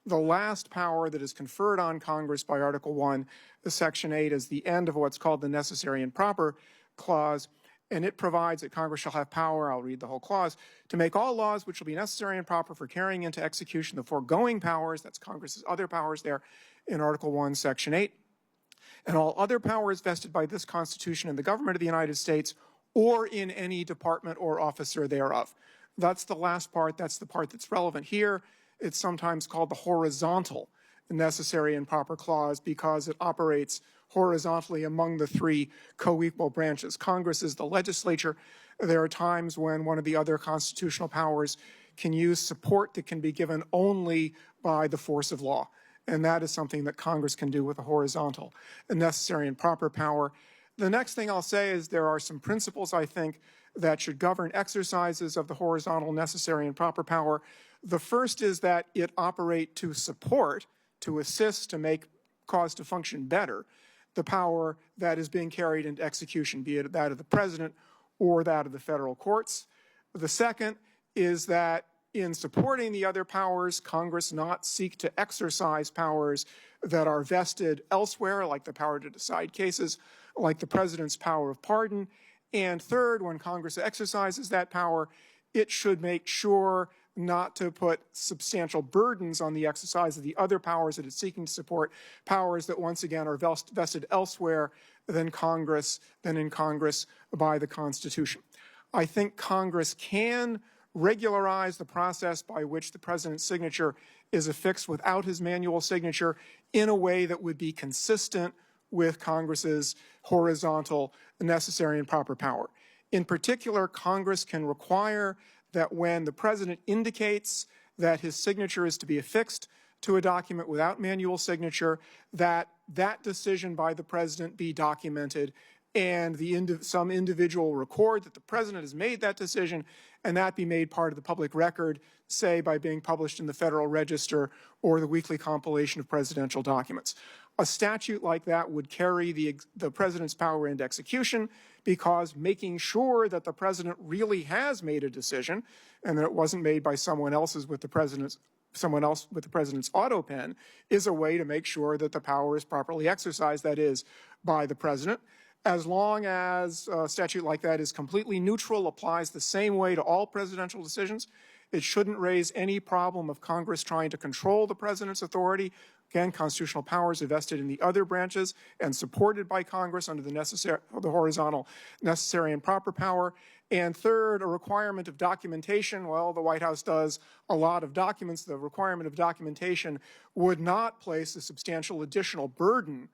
The last power that is conferred on Congress by Article 1, Section 8, is the end of what's called the necessary and proper clause, and it provides that Congress shall have power, I'll read the whole clause, to make all laws which will be necessary and proper for carrying into execution the foregoing powers, that's Congress's other powers there in Article 1, Section 8, and all other powers vested by this Constitution in the government of the United States or in any department or officer thereof. That's the last part. That's the part that's relevant here. It's sometimes called the horizontal necessary and proper clause because it operates horizontally among the three co-equal branches. Congress is the legislature. There are times when one of the other constitutional powers can use support that can be given only by the force of law. And that is something that Congress can do with a horizontal and necessary and proper power. The next thing I'll say is there are some principles, I think, that should govern exercises of the horizontal necessary and proper power. The first is that it operate to support, to assist, to make cause to function better, the power that is being carried into execution, be it that of the president or that of the federal courts. The second is that in supporting the other powers, Congress not seek to exercise powers that are vested elsewhere, like the power to decide cases, like the president's power of pardon. And third, when Congress exercises that power, it should make sure not to put substantial burdens on the exercise of the other powers that it's seeking to support, powers that once again are vested elsewhere than in Congress by the Constitution. I think Congress can regularize the process by which the president's signature is affixed without his manual signature in a way that would be consistent with Congress's horizontal necessary and proper power. In particular, Congress can require that when the president indicates that his signature is to be affixed to a document without manual signature, that that decision by the president be documented and some individual record that the president has made that decision and that be made part of the public record, say by being published in the Federal Register or the weekly compilation of presidential documents. A statute like that would carry the president's power into execution because making sure that the president really has made a decision and that it wasn't made by someone else with the president's autopen is a way to make sure that the power is properly exercised, that is, by the president. As long as a statute like that is completely neutral, applies the same way to all presidential decisions, it shouldn't raise any problem of Congress trying to control the president's authority. Again, constitutional powers are vested in the other branches and supported by Congress under the horizontal necessary and proper power. And third, a requirement of documentation. Well, the White House does a lot of documents. The requirement of documentation would not place a substantial additional burden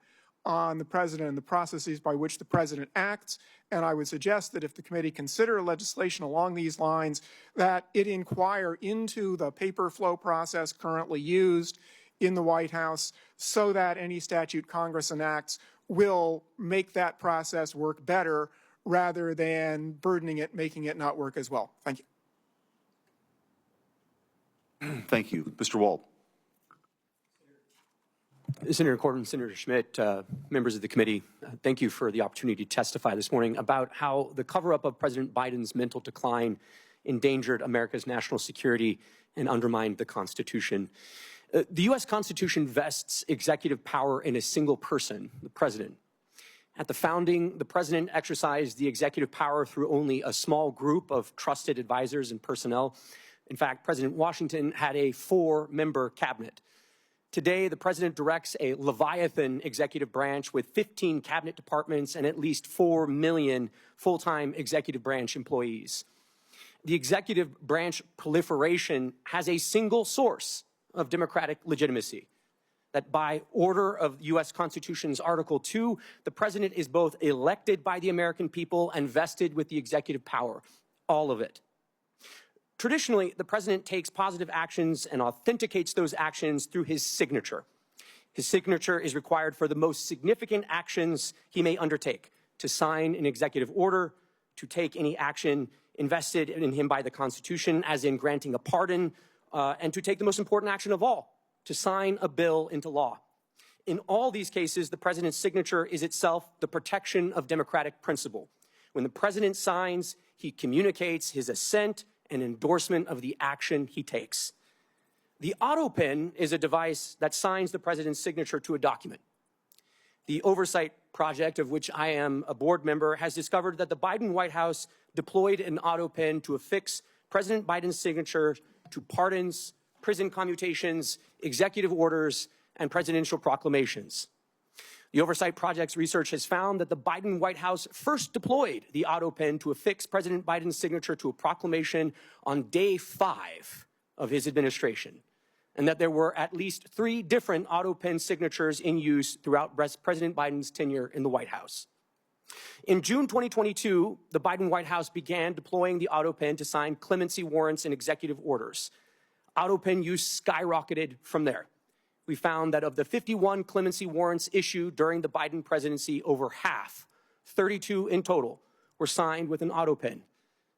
on the president and the processes by which the president acts. And I would suggest that if the committee consider legislation along these lines, that it inquire into the paper flow process currently used in the White House so that any statute Congress enacts will make that process work better rather than burdening it, making it not work as well. Thank you. Thank you. Mr. Wald. Senator Corbin, Senator Schmidt, members of the committee, thank you for the opportunity to testify this morning about how the cover-up of President Biden's mental decline endangered America's national security and undermined the Constitution. The U.S. Constitution vests executive power in a single person, the president. At the founding, the president exercised the executive power through only a small group of trusted advisors and personnel. In fact, President Washington had a 4-member cabinet. Today, the president directs a Leviathan executive branch with 15 cabinet departments and at least 4 million full-time executive branch employees. The executive branch proliferation has a single source of democratic legitimacy, that by order of the U.S. Constitution's Article 2, the president is both elected by the American people and vested with the executive power, all of it. Traditionally, the president takes positive actions and authenticates those actions through his signature. His signature is required for the most significant actions he may undertake: to sign an executive order, to take any action invested in him by the Constitution, as in granting a pardon, and to take the most important action of all, to sign a bill into law. In all these cases, the president's signature is itself the protection of democratic principle. When the president signs, he communicates his assent and endorsement of the action he takes. The autopen is a device that signs the president's signature to a document. The Oversight Project, of which I am a board member, has discovered that the Biden White House deployed an autopen to affix President Biden's signature to pardons, prison commutations, executive orders, and presidential proclamations. The Oversight Project's research has found that the Biden White House first deployed the autopen to affix President Biden's signature to a proclamation on day 5 of his administration, and that there were at least 3 different autopen signatures in use throughout President Biden's tenure in the White House. In June 2022, the Biden White House began deploying the autopen to sign clemency warrants and executive orders. Autopen use skyrocketed from there. We found that of the 51 clemency warrants issued during the Biden presidency, over half, 32 in total, were signed with an autopen.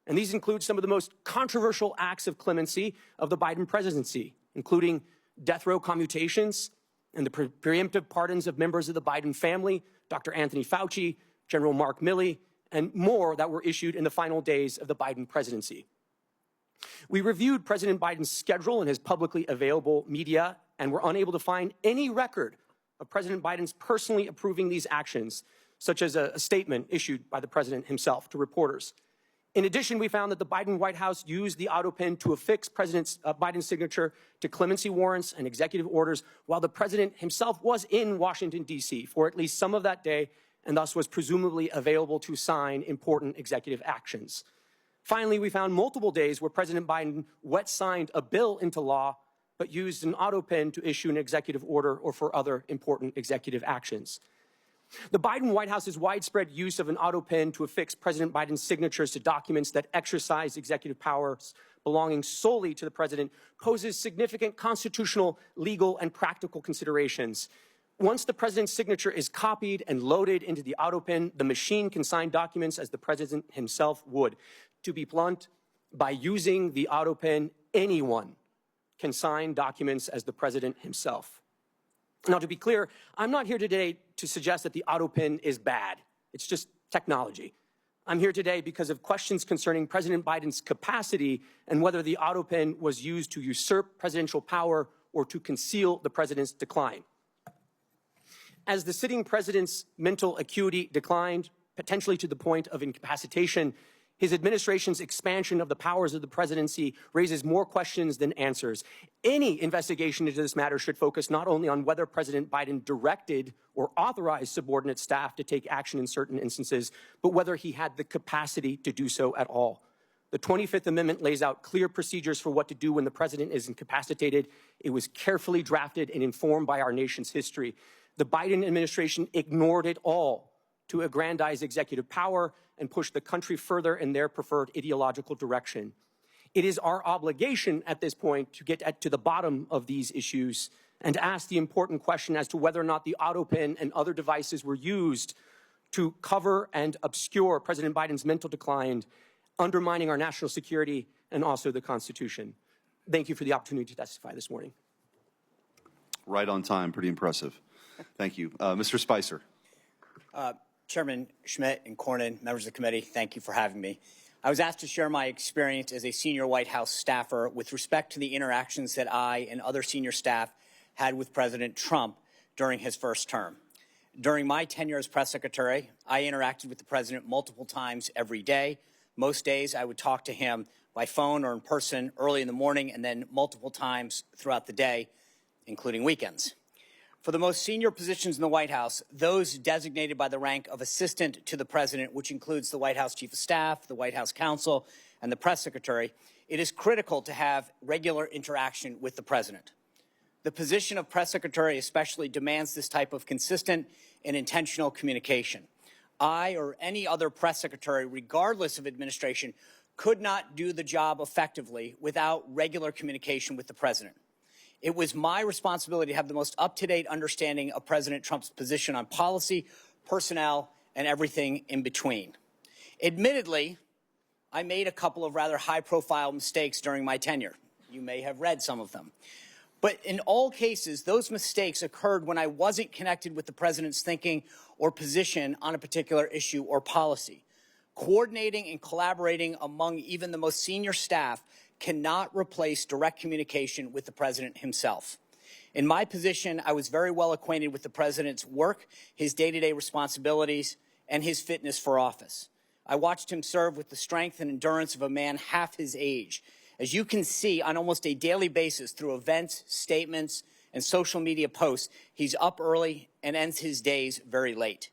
And these include some of the most controversial acts of clemency of the Biden presidency, including death row commutations and the preemptive pardons of members of the Biden family, Dr. Anthony Fauci, General Mark Milley, and more that were issued in the final days of the Biden presidency. We reviewed President Biden's schedule and his publicly available media and were unable to find any record of President Biden's personally approving these actions, such as a statement issued by the president himself to reporters. In addition, we found that the Biden White House used the autopen to affix President Biden's signature to clemency warrants and executive orders while the president himself was in Washington, D.C. for at least some of that day, and thus was presumably available to sign important executive actions. Finally, we found multiple days where President Biden wet-signed a bill into law, but used an autopen to issue an executive order or for other important executive actions. The Biden White House's widespread use of an autopen to affix President Biden's signatures to documents that exercise executive powers belonging solely to the president poses significant constitutional, legal, and practical considerations. Once the president's signature is copied and loaded into the autopen, the machine can sign documents as the president himself would. To be blunt, by using the autopen, anyone can sign documents as the president himself. Now, to be clear, I'm not here today to suggest that the autopen is bad. It's just technology. I'm here today because of questions concerning President Biden's capacity and whether the autopen was used to usurp presidential power or to conceal the president's decline. As the sitting president's mental acuity declined, potentially to the point of incapacitation, his administration's expansion of the powers of the presidency raises more questions than answers. Any investigation into this matter should focus not only on whether President Biden directed or authorized subordinate staff to take action in certain instances, but whether he had the capacity to do so at all. The 25th Amendment lays out clear procedures for what to do when the president is incapacitated. It was carefully drafted and informed by our nation's history. The Biden administration ignored it all to aggrandize executive power and push the country further in their preferred ideological direction. It is our obligation at this point to get to the bottom of these issues and to ask the important question as to whether or not the autopen and other devices were used to cover and obscure President Biden's mental decline, undermining our national security and also the Constitution. Thank you for the opportunity to testify this morning. Right on time. Pretty impressive. Thank you. Mr. Spicer. Chairman Schmidt and Cornyn, members of the committee, thank you for having me. I was asked to share my experience as a senior White House staffer with respect to the interactions that I and other senior staff had with President Trump during his first term. During my tenure as press secretary, I interacted with the president multiple times every day. Most days I would talk to him by phone or in person early in the morning and then multiple times throughout the day, including weekends. For the most senior positions in the White House, those designated by the rank of assistant to the president, which includes the White House chief of staff, the White House counsel, and the press secretary, it is critical to have regular interaction with the president. The position of press secretary especially demands this type of consistent and intentional communication. I or any other press secretary, regardless of administration, could not do the job effectively without regular communication with the president. It was my responsibility to have the most up-to-date understanding of President Trump's position on policy, personnel, and everything in between. Admittedly, I made a couple of rather high-profile mistakes during my tenure. You may have read some of them. But in all cases, those mistakes occurred when I wasn't connected with the president's thinking or position on a particular issue or policy. Coordinating and collaborating among even the most senior staff cannot replace direct communication with the president himself. In my position, I was very well acquainted with the president's work, his day-to-day responsibilities, and his fitness for office. I watched him serve with the strength and endurance of a man half his age. As you can see on almost a daily basis through events, statements, and social media posts, he's up early and ends his days very late.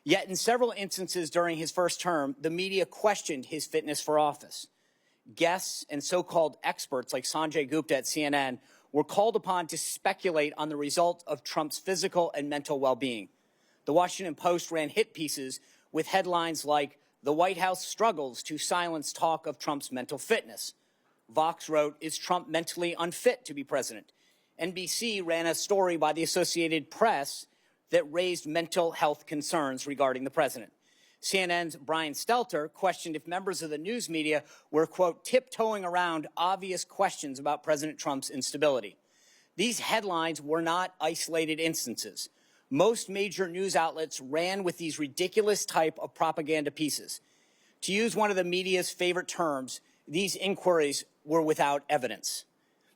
Yet in several instances during his first term, the media questioned his fitness for office. Guests and so-called experts like Sanjay Gupta at CNN were called upon to speculate on the result of Trump's physical and mental well-being. The Washington Post ran hit pieces with headlines like, "The White House struggles to silence talk of Trump's mental fitness." Vox wrote, "Is Trump mentally unfit to be president?" NBC ran a story by the Associated Press that raised mental health concerns regarding the president. CNN's Brian Stelter questioned if members of the news media were, quote, tiptoeing around obvious questions about President Trump's instability. These headlines were not isolated instances. Most major news outlets ran with these ridiculous type of propaganda pieces. To use one of the media's favorite terms, these inquiries were without evidence.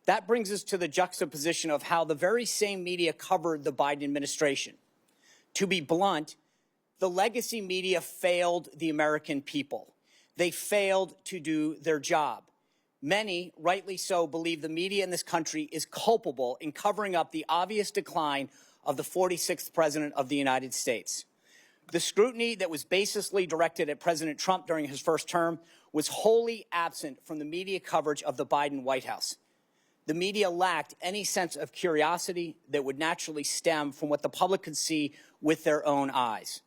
That brings us to the juxtaposition of how the very same media covered the Biden administration. To be blunt, the legacy media failed the American people. They failed to do their job. Many, rightly so, believe the media in this country is culpable in covering up the obvious decline of the 46th president of the United States. The scrutiny that was baselessly directed at President Trump during his first term was wholly absent from the media coverage of the Biden White House. The media lacked any sense of curiosity that would naturally stem from what the public could see with their own eyes.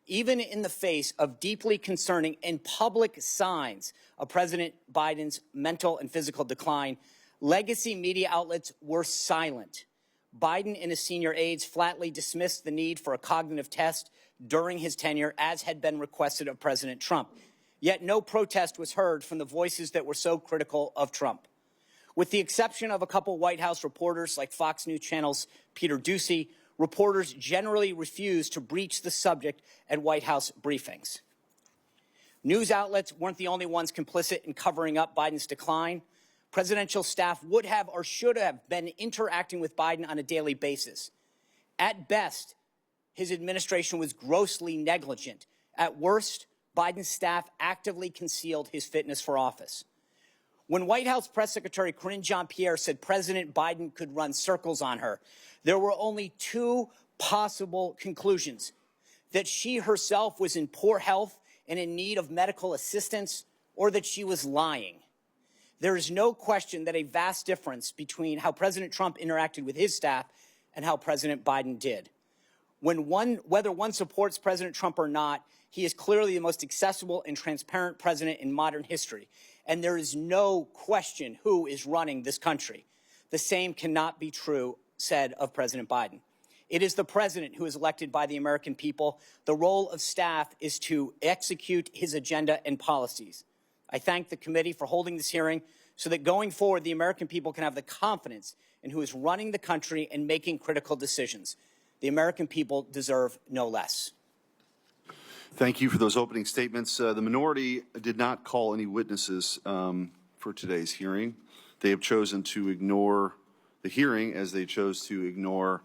Even in the face of deeply concerning and public signs of President Biden's mental and physical decline, legacy media outlets were silent. Biden and his senior aides flatly dismissed the need for a cognitive test during his tenure, as had been requested of President Trump. Yet no protest was heard from the voices that were so critical of Trump. With the exception of a couple White House reporters like Fox News Channel's Peter Doocy, reporters generally refused to breach the subject at White House briefings. News outlets weren't the only ones complicit in covering up Biden's decline. Presidential staff would have or should have been interacting with Biden on a daily basis. At best, his administration was grossly negligent. At worst, Biden's staff actively concealed his fitness for office. When White House Press Secretary Karine Jean-Pierre said President Biden could run circles on her, there were only two possible conclusions: that she herself was in poor health and in need of medical assistance, or that she was lying. There is no question that a vast difference between how President Trump interacted with his staff and how President Biden did. Whether one supports President Trump or not, he is clearly the most accessible and transparent president in modern history. And there is no question who is running this country. The same cannot be said of President Biden. It is the president who is elected by the American people. The role of staff is to execute his agenda and policies. I thank the committee for holding this hearing so that going forward, the American people can have the confidence in who is running the country and making critical decisions. The American people deserve no less. Thank you for those opening statements. The minority did not call any witnesses for today's hearing. They have chosen to ignore the hearing as they chose to ignore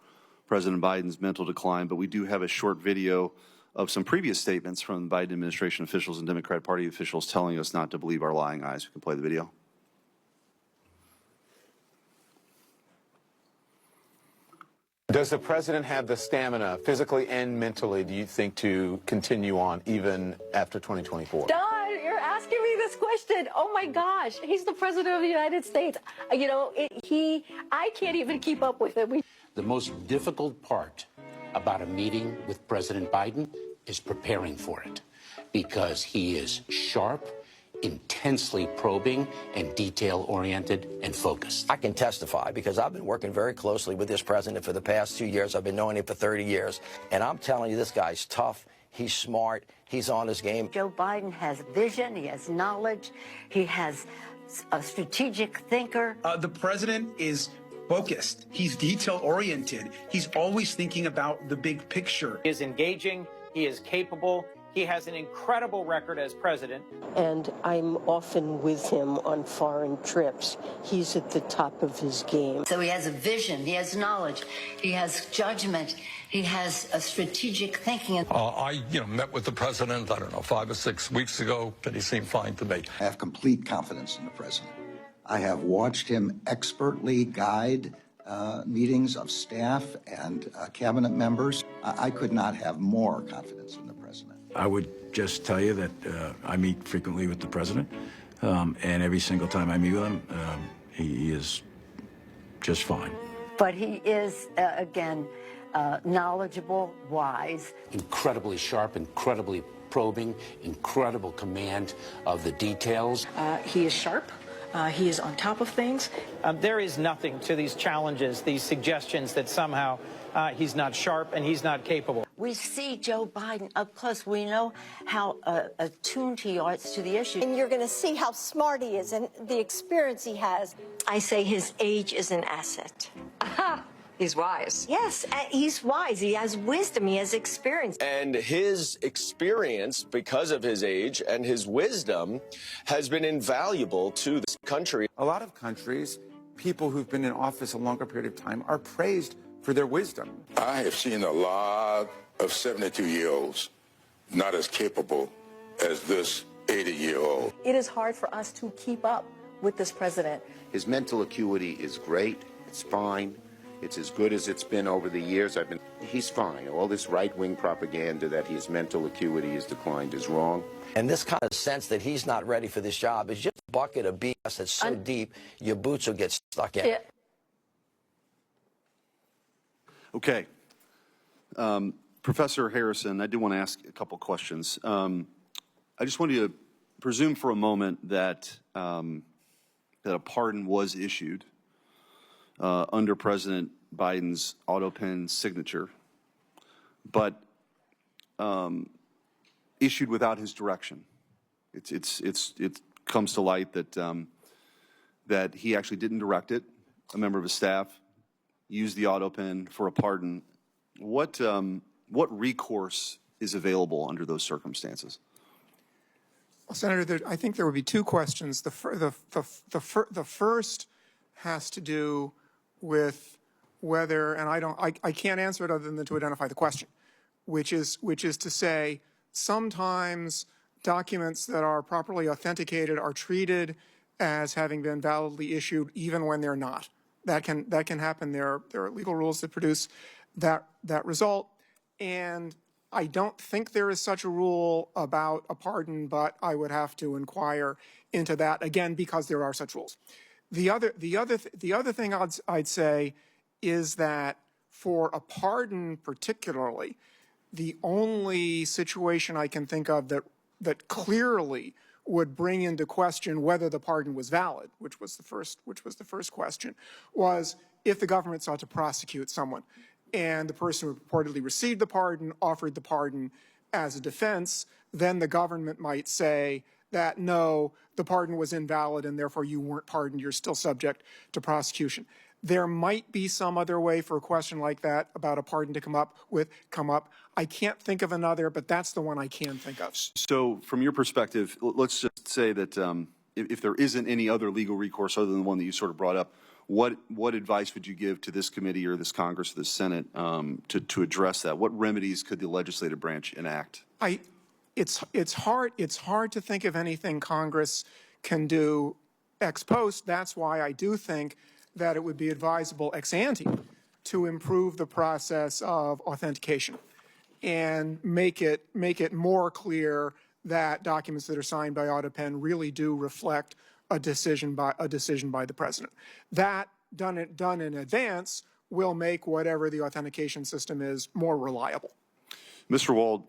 President Biden's mental decline. But we do have a short video of some previous statements from the Biden administration officials and Democrat Party officials telling us not to believe our lying eyes. We can play the video. Does the president have the stamina, physically and mentally, do you think, to continue on even after 2024? Don, you're asking me this question. Oh my gosh, he's the president of the United States. You know, I can't even keep up with him. The most difficult part about a meeting with President Biden is preparing for it, because he is sharp, intensely probing, and detail-oriented and focused. I can testify because I've been working very closely with this president for the past 2 years. I've been knowing him for 30 years. And I'm telling you, this guy's tough. He's smart. He's on his game. Joe Biden has vision. He has knowledge. He has a strategic thinker. The president is focused. He's detail-oriented. He's always thinking about the big picture. He is engaging. He is capable. He has an incredible record as president. And I'm often with him on foreign trips. He's at the top of his game. So he has a vision, he has knowledge, he has judgment, he has a strategic thinking. I met with the president, I don't know, 5 or 6 weeks ago, and he seemed fine to me. I have complete confidence in the president. I have watched him expertly guide meetings of staff and cabinet members. I could not have more confidence in the president. I would just tell you that I meet frequently with the president, and every single time I meet with him, he is just fine. But he is, again, knowledgeable, wise. Incredibly sharp, incredibly probing, incredible command of the details. He is sharp. He is on top of things. There is nothing to these challenges, these suggestions that somehow he's not sharp and he's not capable. We see Joe Biden up close. We know how attuned he is to the issue. And you're going to see how smart he is and the experience he has. I say his age is an asset. Aha! He's wise. Yes, he's wise. He has wisdom. He has experience. And his experience, because of his age and his wisdom, has been invaluable to this country. A lot of countries, people who've been in office a longer period of time are praised for their wisdom. I have seen a lot of 72-year-olds not as capable as this 80-year-old. It is hard for us to keep up with this president. His mental acuity is great. It's fine. It's as good as it's been over the years. He's fine. All this right-wing propaganda that his mental acuity has declined is wrong. And this kind of sense that he's not ready for this job is just a bucket of BS that's so deep, your boots will get stuck in. Okay. Professor Harrison, I do want to ask a couple questions. I just want you to presume for a moment that, that a pardon was issued under President Biden's autopen signature, but issued without his direction. It comes to light that that he actually didn't direct it. A member of his staff used the autopen for a pardon. What recourse is available under those circumstances? Well, Senator, I think there would be two questions. The first has to do with whether, and I can't answer it other than to identify the question, which is to say sometimes documents that are properly authenticated are treated as having been validly issued even when they're not. That can happen. There are legal rules that produce that result, and I don't think there is such a rule about a pardon, but I would have to inquire into that again because there are such rules. The other thing I'd say is that for a pardon particularly, the only situation I can think of that clearly would bring into question whether the pardon was valid, which was the first question, was if the government sought to prosecute someone and the person who purportedly received the pardon offered the pardon as a defense, then the government might say that no, the pardon was invalid and therefore you weren't pardoned, you're still subject to prosecution. There might be some other way for a question like that about a pardon to come up. I can't think of another, but that's the one I can think of. So from your perspective, let's just say that if there isn't any other legal recourse other than the one that you sort of brought up, what advice would you give to this committee or this Congress or this Senate to address that? What remedies could the legislative branch enact? It's hard to think of anything Congress can do ex post. That's why I do think that it would be advisable ex ante to improve the process of authentication and make it more clear that documents that are signed by autopen really do reflect a decision by the president. That done in advance will make whatever the authentication system is more reliable. Mr. Wald,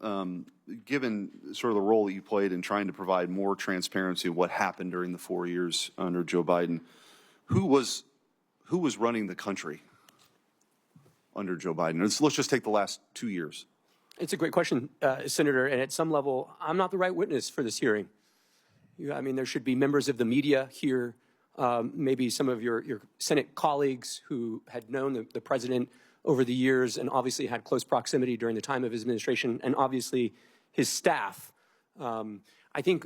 given sort of the role that you played in trying to provide more transparency of what happened during the 4 years under Joe Biden, who was running the country under Joe Biden? Let's just take the last 2 years. It's a great question, Senator, and at some level, I'm not the right witness for this hearing. I mean, there should be members of the media here maybe some of your Senate colleagues who had known the president over the years and obviously had close proximity during the time of his administration, and obviously his staff. I think,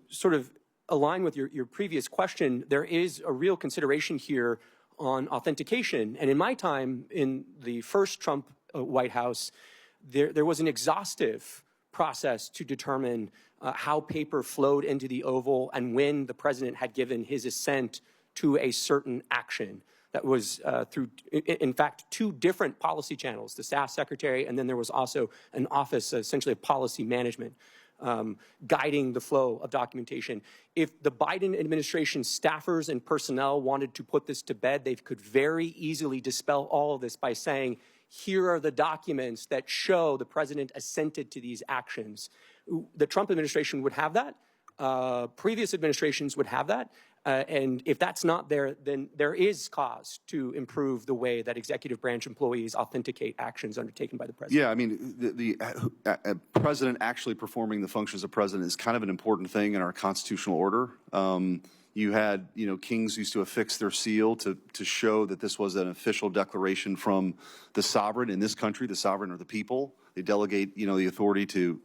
sort of align with your previous question, there is a real consideration here on authentication. And in my time in the first Trump White House, there was an exhaustive process to determine how paper flowed into the Oval and when the president had given his assent to a certain action. That was through, in fact, two different policy channels, the staff secretary, and then there was also an office, essentially of policy management, guiding the flow of documentation. If the Biden administration staffers and personnel wanted to put this to bed, they could very easily dispel all of this by saying, here are the documents that show the president assented to these actions. The Trump administration would have that. Previous administrations would have that. And if that's not there, then there is cause to improve the way that executive branch employees authenticate actions undertaken by the president. Yeah, I mean, the president actually performing the functions of president is kind of an important thing in our constitutional order. You had, kings used to affix their seal to show that this was an official declaration from the sovereign. In this country, the sovereign are the people. They delegate, the authority to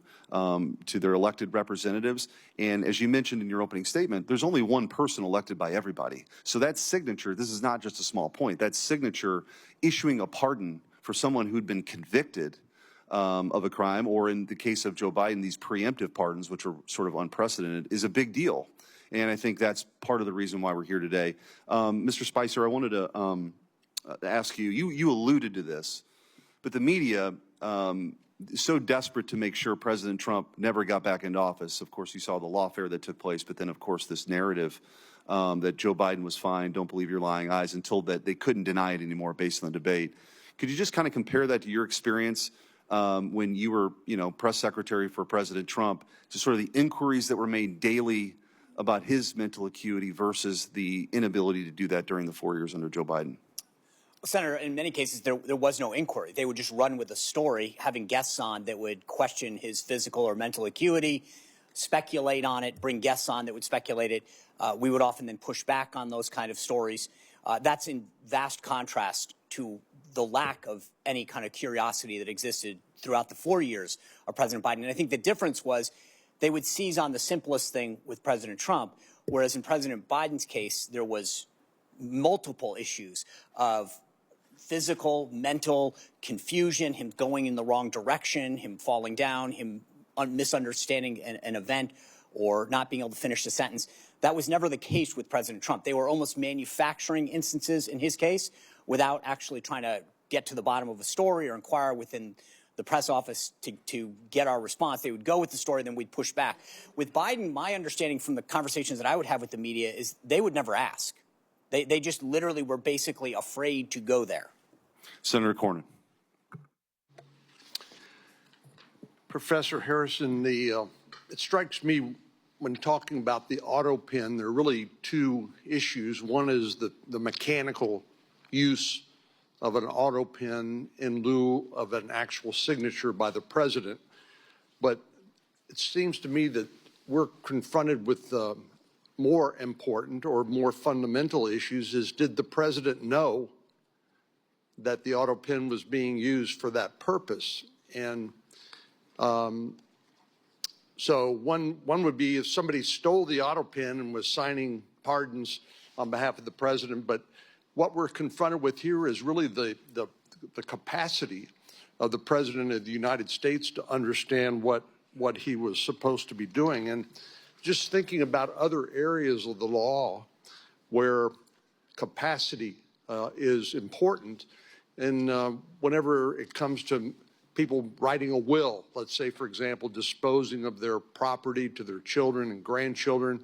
their elected representatives. And as you mentioned in your opening statement, there's only one person elected by everybody. So that signature, this is not just a small point, that signature issuing a pardon for someone who'd been convicted of a crime, or in the case of Joe Biden, these preemptive pardons, which are sort of unprecedented, is a big deal. And I think that's part of the reason why we're here today. Mr. Spicer, I wanted to ask you, you alluded to this, but the media so desperate to make sure President Trump never got back into office. Of course, you saw the lawfare that took place, but then, of course, this narrative that Joe Biden was fine, don't believe your lying eyes, until that they couldn't deny it anymore based on the debate. Could you just kind of compare that to your experience when you were, press secretary for President Trump, to sort of the inquiries that were made daily about his mental acuity versus the inability to do that during the 4 years under Joe Biden? Senator, in many cases, there was no inquiry. They would just run with a story, having guests on that would question his physical or mental acuity, speculate on it, bring guests on that would speculate it. We would often then push back on those kind of stories. That's in vast contrast to the lack of any kind of curiosity that existed throughout the 4 years of President Biden. And I think the difference was they would seize on the simplest thing with President Trump, whereas in President Biden's case, there was multiple issues of physical, mental confusion, him going in the wrong direction, him falling down, him misunderstanding an event or not being able to finish the sentence. That was never the case with President Trump. They were almost manufacturing instances in his case without actually trying to get to the bottom of a story or inquire within the press office to get our response. They would go with the story, then we'd push back. With Biden, my understanding from the conversations that I would have with the media is they would never ask. They just literally were basically afraid to go there. Senator Cornyn. Professor Harrison, it strikes me when talking about the autopen, there are really two issues. One is the mechanical use of an autopen in lieu of an actual signature by the president. But it seems to me that we're confronted with more important or more fundamental issues is, did the president know that the autopen was being used for that purpose? And so one would be if somebody stole the autopen and was signing pardons on behalf of the president, but what we're confronted with here is really the capacity of the president of the United States to understand what he was supposed to be doing. And just thinking about other areas of the law where capacity is important, and whenever it comes to people writing a will, let's say, for example, disposing of their property to their children and grandchildren,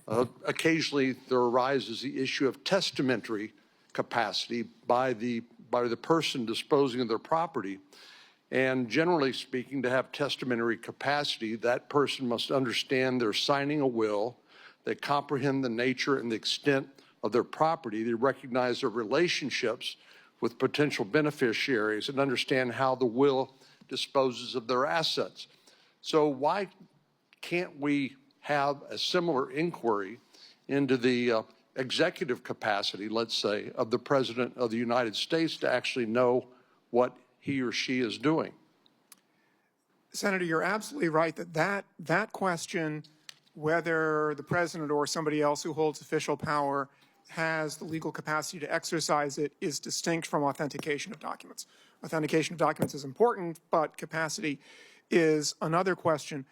occasionally there arises the issue of testamentary capacity by the person disposing of their property. And generally speaking, to have testamentary capacity, that person must understand they're signing a will, they comprehend the nature and the extent of their property, they recognize their relationships with potential beneficiaries, and understand how the will disposes of their assets. So why can't we have a similar inquiry into the executive capacity, let's say, of the President of the United States to actually know what he or she is doing? Senator, you're absolutely right that question, whether the president or somebody else who holds official power has the legal capacity to exercise it, is distinct from authentication of documents. Authentication of documents is important, but capacity is another question.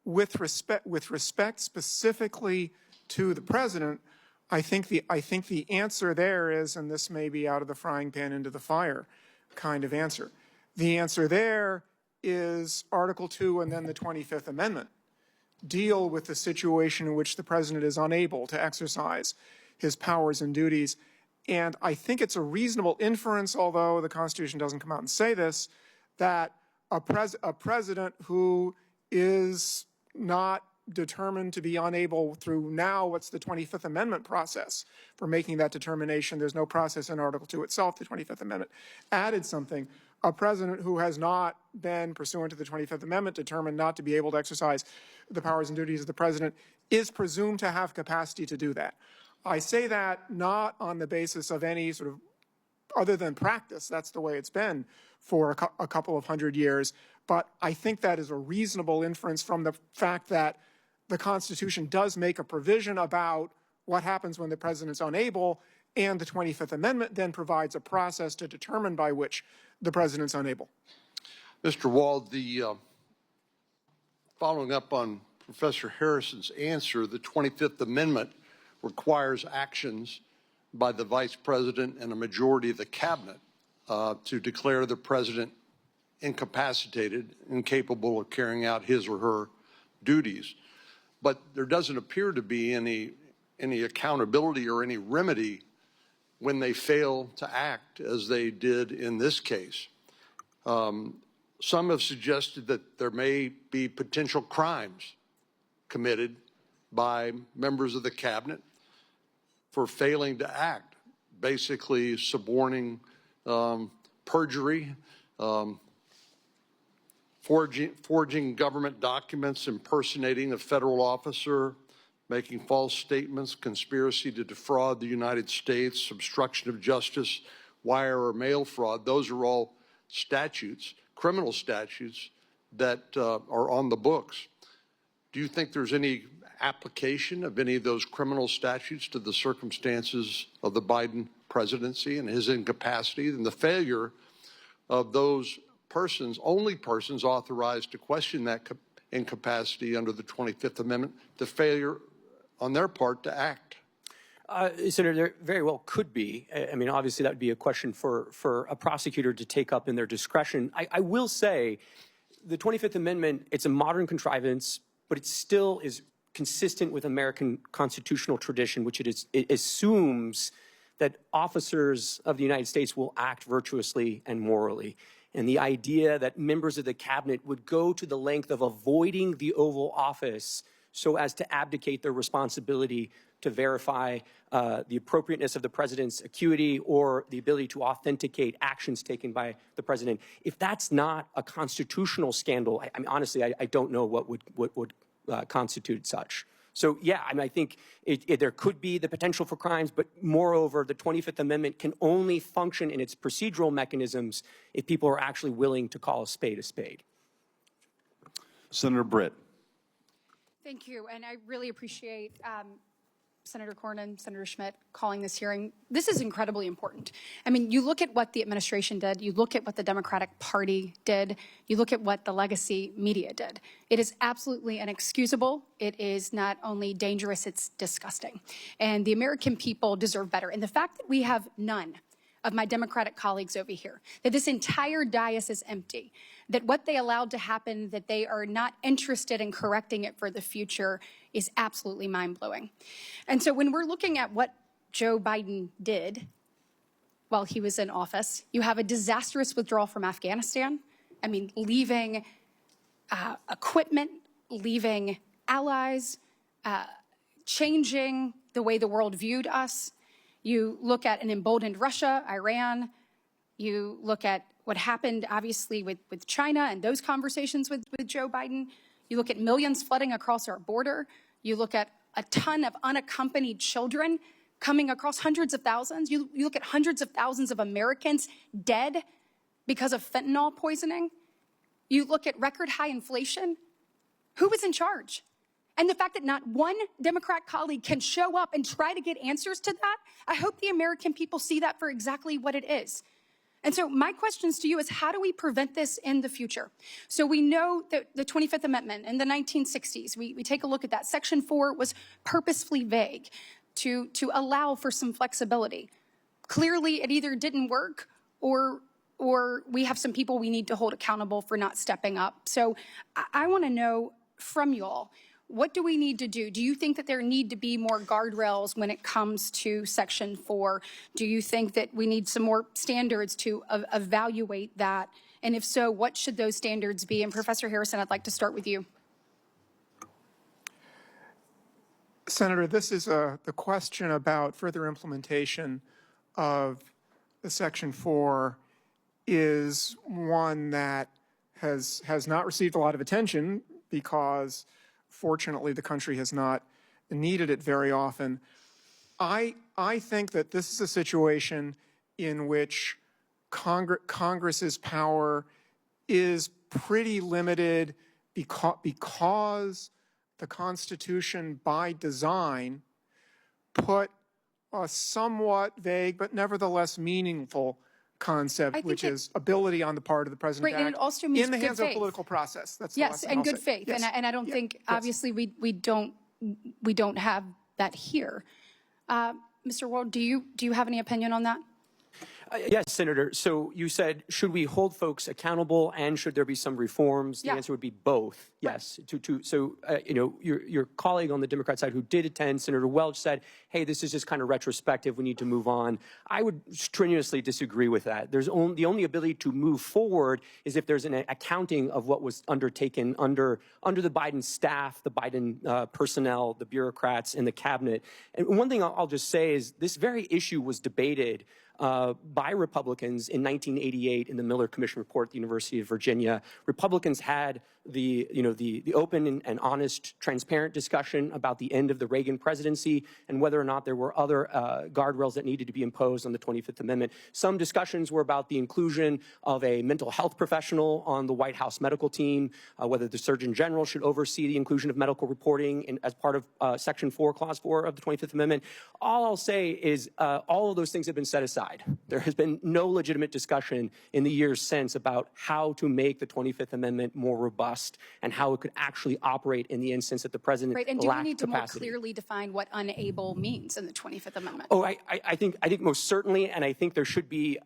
With respect specifically to the president, I think the answer there is, and this may be out of the frying pan into the fire kind of answer. The answer there is Article 2 and then the 25th Amendment deal with the situation in which the president is unable to exercise his powers and duties. And I think it's a reasonable inference, although the Constitution doesn't come out and say this, that a president who is not determined to be unable through now what's the 25th Amendment process for making that determination. There's no process in Article 2 itself. The 25th Amendment added something. A president who has not been, pursuant to the 25th Amendment, determined not to be able to exercise the powers and duties of the president is presumed to have capacity to do that. I say that not on the basis of any sort of other than practice. That's the way it's been for a couple of hundred years. But I think that is a reasonable inference from the fact that the Constitution does make a provision about what happens when the president's unable, and the 25th Amendment then provides a process to determine by which the president's unable. Mr. Wald, following up on Professor Harrison's answer, the 25th Amendment requires actions by the Vice President and a majority of the Cabinet to declare the President incapacitated, incapable of carrying out his or her duties. But there doesn't appear to be any accountability or any remedy when they fail to act as they did in this case. Some have suggested that there may be potential crimes committed by members of the Cabinet for failing to act, basically suborning perjury, forging government documents, impersonating a federal officer, making false statements, conspiracy to defraud the United States, obstruction of justice, wire or mail fraud. Those are all statutes, criminal statutes that are on the books. Do you think there's any application of any of those criminal statutes to the circumstances of the Biden presidency and his incapacity and the failure of those persons, only persons authorized to question that incapacity under the 25th Amendment, the failure on their part to act? Senator, there very well could be. I mean, obviously that would be a question for a prosecutor to take up in their discretion. I will say the 25th Amendment, it's a modern contrivance, but it still is consistent with American constitutional tradition, which it assumes that officers of the United States will act virtuously and morally. And the idea that members of the Cabinet would go to the length of avoiding the Oval Office so as to abdicate their responsibility to verify the appropriateness of the president's acuity or the ability to authenticate actions taken by the president. If that's not a constitutional scandal, I mean, honestly, I don't know what would constitute such. So, yeah, I mean, I think there could be the potential for crimes, but moreover, the 25th Amendment can only function in its procedural mechanisms if people are actually willing to call a spade a spade. Senator Britt. Thank you, and I really appreciate Senator Cornyn, Senator Schmidt calling this hearing. This is incredibly important. I mean, you look at what the administration did, you look at what the Democratic Party did, you look at what the legacy media did. It is absolutely inexcusable. It is not only dangerous, it's disgusting. And the American people deserve better. And the fact that we have none of my Democratic colleagues over here, that this entire dais is empty, that what they allowed to happen, that they are not interested in correcting it for the future is absolutely mind-blowing. And so when we're looking at what Joe Biden did while he was in office, you have a disastrous withdrawal from Afghanistan. I mean, leaving equipment, leaving allies, changing the way the world viewed us. You look at an emboldened Russia, Iran. You look at what happened, obviously, with China and those conversations with Joe Biden. You look at millions flooding across our border. You look at a ton of unaccompanied children coming across hundreds of thousands. You look at hundreds of thousands of Americans dead because of fentanyl poisoning. You look at record high inflation. Who was in charge? And the fact that not one Democrat colleague can show up and try to get answers to that, I hope the American people see that for exactly what it is. And so my questions to you is, how do we prevent this in the future? So we know that the 25th Amendment in the 1960s, we take a look at that. Section 4 was purposefully vague to allow for some flexibility. Clearly, it either didn't work or we have some people we need to hold accountable for not stepping up. So I want to know from you all, what do we need to do? Do you think that there need to be more guardrails when it comes to Section 4? Do you think that we need some more standards to evaluate that? And if so, what should those standards be? And Professor Harrison, I'd like to start with you. Senator, this is the question about further implementation of the Section 4 is one that has not received a lot of attention because fortunately, the country has not needed it very often. I think that this is a situation in which Congress's power is pretty limited because the Constitution, by design, put a somewhat vague but nevertheless meaningful concept, which is ability on the part of the president and it also means in the hands of faith. a political process. That's the Yes, lesson and I'll good say. faith. Yes. And I don't think, obviously, we don't have that here. Mr. Ward, do you have any opinion on that? Yes, Senator. So you said, should we hold folks accountable and should there be some reforms? The answer would be both. Yes. So, you know, your colleague on the Democrat side who did attend, Senator Welch, said, hey, this is just kind of retrospective. We need to move on. I would strenuously disagree with that. The only ability to move forward is if there's an accounting of what was undertaken under the Biden staff, the Biden personnel, the bureaucrats, and the cabinet. And one thing I'll just say is this very issue was debated by Republicans in 1988 in the Miller Commission report at the University of Virginia. Republicans had the open and honest, transparent discussion about the end of the Reagan presidency and whether or not there were other guardrails that needed to be imposed on the 25th Amendment. Some discussions were about the inclusion of a mental health professional on the White House medical team, whether the Surgeon General should oversee the inclusion of medical reporting as part of Section 4, Clause 4 of the 25th Amendment. All I'll say is all of those things have been set aside. There has been no legitimate discussion in the years since about how to make the 25th Amendment more robust and how it could actually operate in the instance that the president lacked capacity. And do we need to more clearly define what unable means in the 25th Amendment? Oh, I think most certainly, and I think there should be,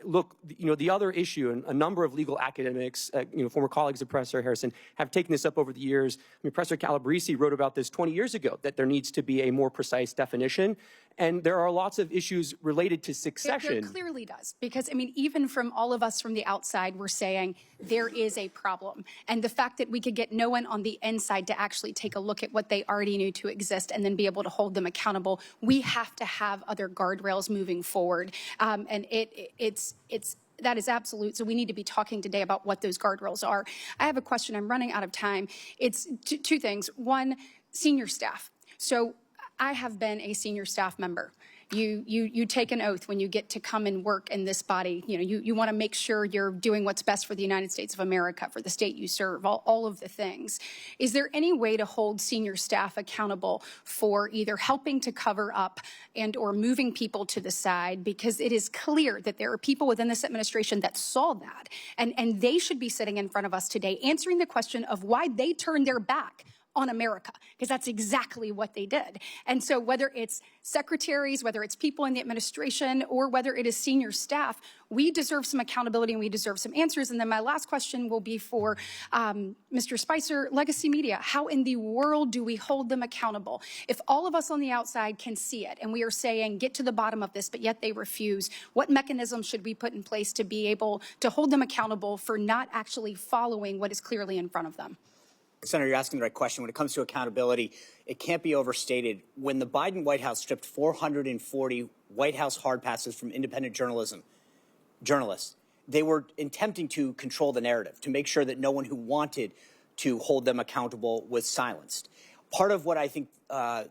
look, you know, the other issue, and a number of legal academics, former colleagues of Professor Harrison, have taken this up over the years. I mean, Professor Calabresi wrote about this 20 years ago, that there needs to be a more precise definition. And there are lots of issues related to succession. There clearly does, because, I mean, even from all of us from the outside, we're saying there is a problem. And the fact that we could get no one on the inside to actually take a look at what they already knew to exist and then be able to hold them accountable, we have to have other guardrails moving forward. And that is absolute. So we need to be talking today about what those guardrails are. I have a question. I'm running out of time. It's two things. One, senior staff. So I have been a senior staff member. You take an oath when you get to come and work in this body. You know, you want to make sure you're doing what's best for the United States of America, for the state you serve, all of the things. Is there any way to hold senior staff accountable for either helping to cover up and or moving people to the side? Because it is clear that there are people within this administration that saw that, and they should be sitting in front of us today answering the question of why they turned their back on America, because that's exactly what they did. And so whether it's secretaries, whether it's people in the administration, or whether it is senior staff, we deserve some accountability and we deserve some answers. And then my last question will be for Mr. Spicer, legacy media. How in the world do we hold them accountable? If all of us on the outside can see it and we are saying, get to the bottom of this, but yet they refuse, what mechanisms should we put in place to be able to hold them accountable for not actually following what is clearly in front of them? Senator, you're asking the right question. When it comes to accountability, it can't be overstated. When the Biden White House stripped 440 White House hard passes from independent journalists, they were attempting to control the narrative, to make sure that no one who wanted to hold them accountable was silenced. Part of what I think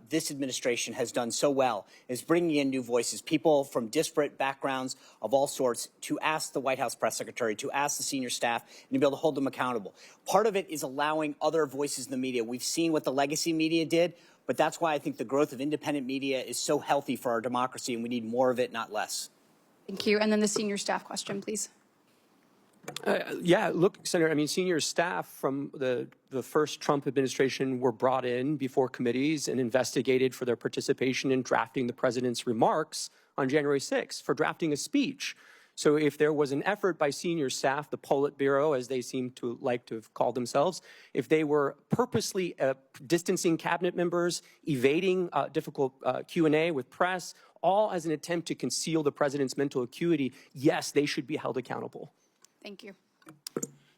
this administration has done so well is bringing in new voices, people from disparate backgrounds of all sorts, to ask the White House press secretary, to ask the senior staff, and to be able to hold them accountable. Part of it is allowing other voices in the media. We've seen what the legacy media did, but that's why I think the growth of independent media is so healthy for our democracy, and we need more of it, not less. Thank you. And then the senior staff question, please. Yeah, look, Senator, I mean, senior staff from the first Trump administration were brought in before committees and investigated for their participation in drafting the president's remarks on January 6th, for drafting a speech. So if there was an effort by senior staff, the Politburo, as they seem to like to have called themselves, if they were purposely distancing cabinet members, evading difficult Q&A with press, all as an attempt to conceal the president's mental acuity, yes, they should be held accountable. Thank you.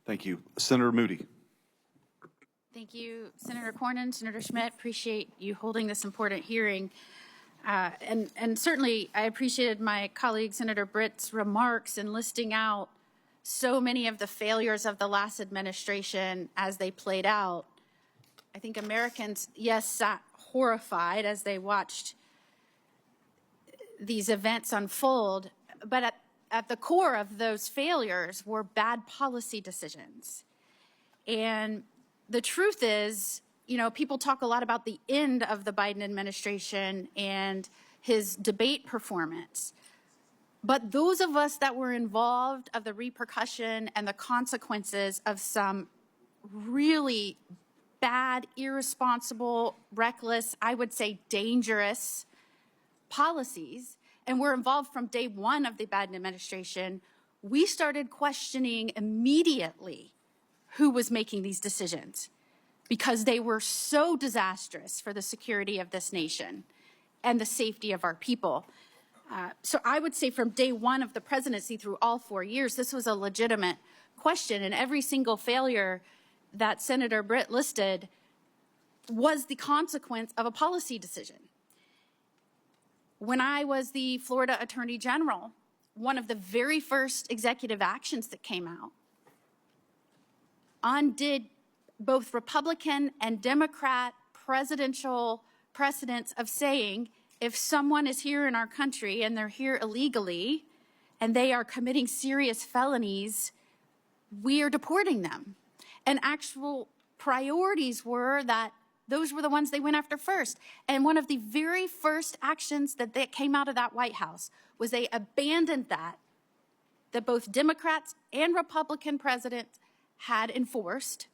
Thank you. Senator Moody. Thank you, Senator Cornyn, Senator Schmidt. Appreciate you holding this important hearing. And certainly I appreciated my colleague, Senator Britt's remarks in listing out so many of the failures of the last administration as they played out. I think Americans, yes, sat horrified as they watched these events unfold, but at the core of those failures were bad policy decisions. And the truth is, you know, people talk a lot about the end of the Biden administration and his debate performance. But those of us that were involved of the repercussion and the consequences of some really bad, irresponsible, reckless, I would say dangerous policies, and were involved from day one of the Biden administration, we started questioning immediately who was making these decisions, because they were so disastrous for the security of this nation and the safety of our people. So I would say from day one of the presidency through all 4 years, this was a legitimate question, and every single failure that Senator Britt listed was the consequence of a policy decision. When I was the Florida Attorney General, one of the very first executive actions that came out undid both Republican and Democrat presidential precedents of saying, if someone is here in our country and they're here illegally and they are committing serious felonies, we are deporting them. And actual priorities were that those were the ones they went after first. And one of the very first actions that came out of that White House was they abandoned that both Democrats and Republican presidents had enforced,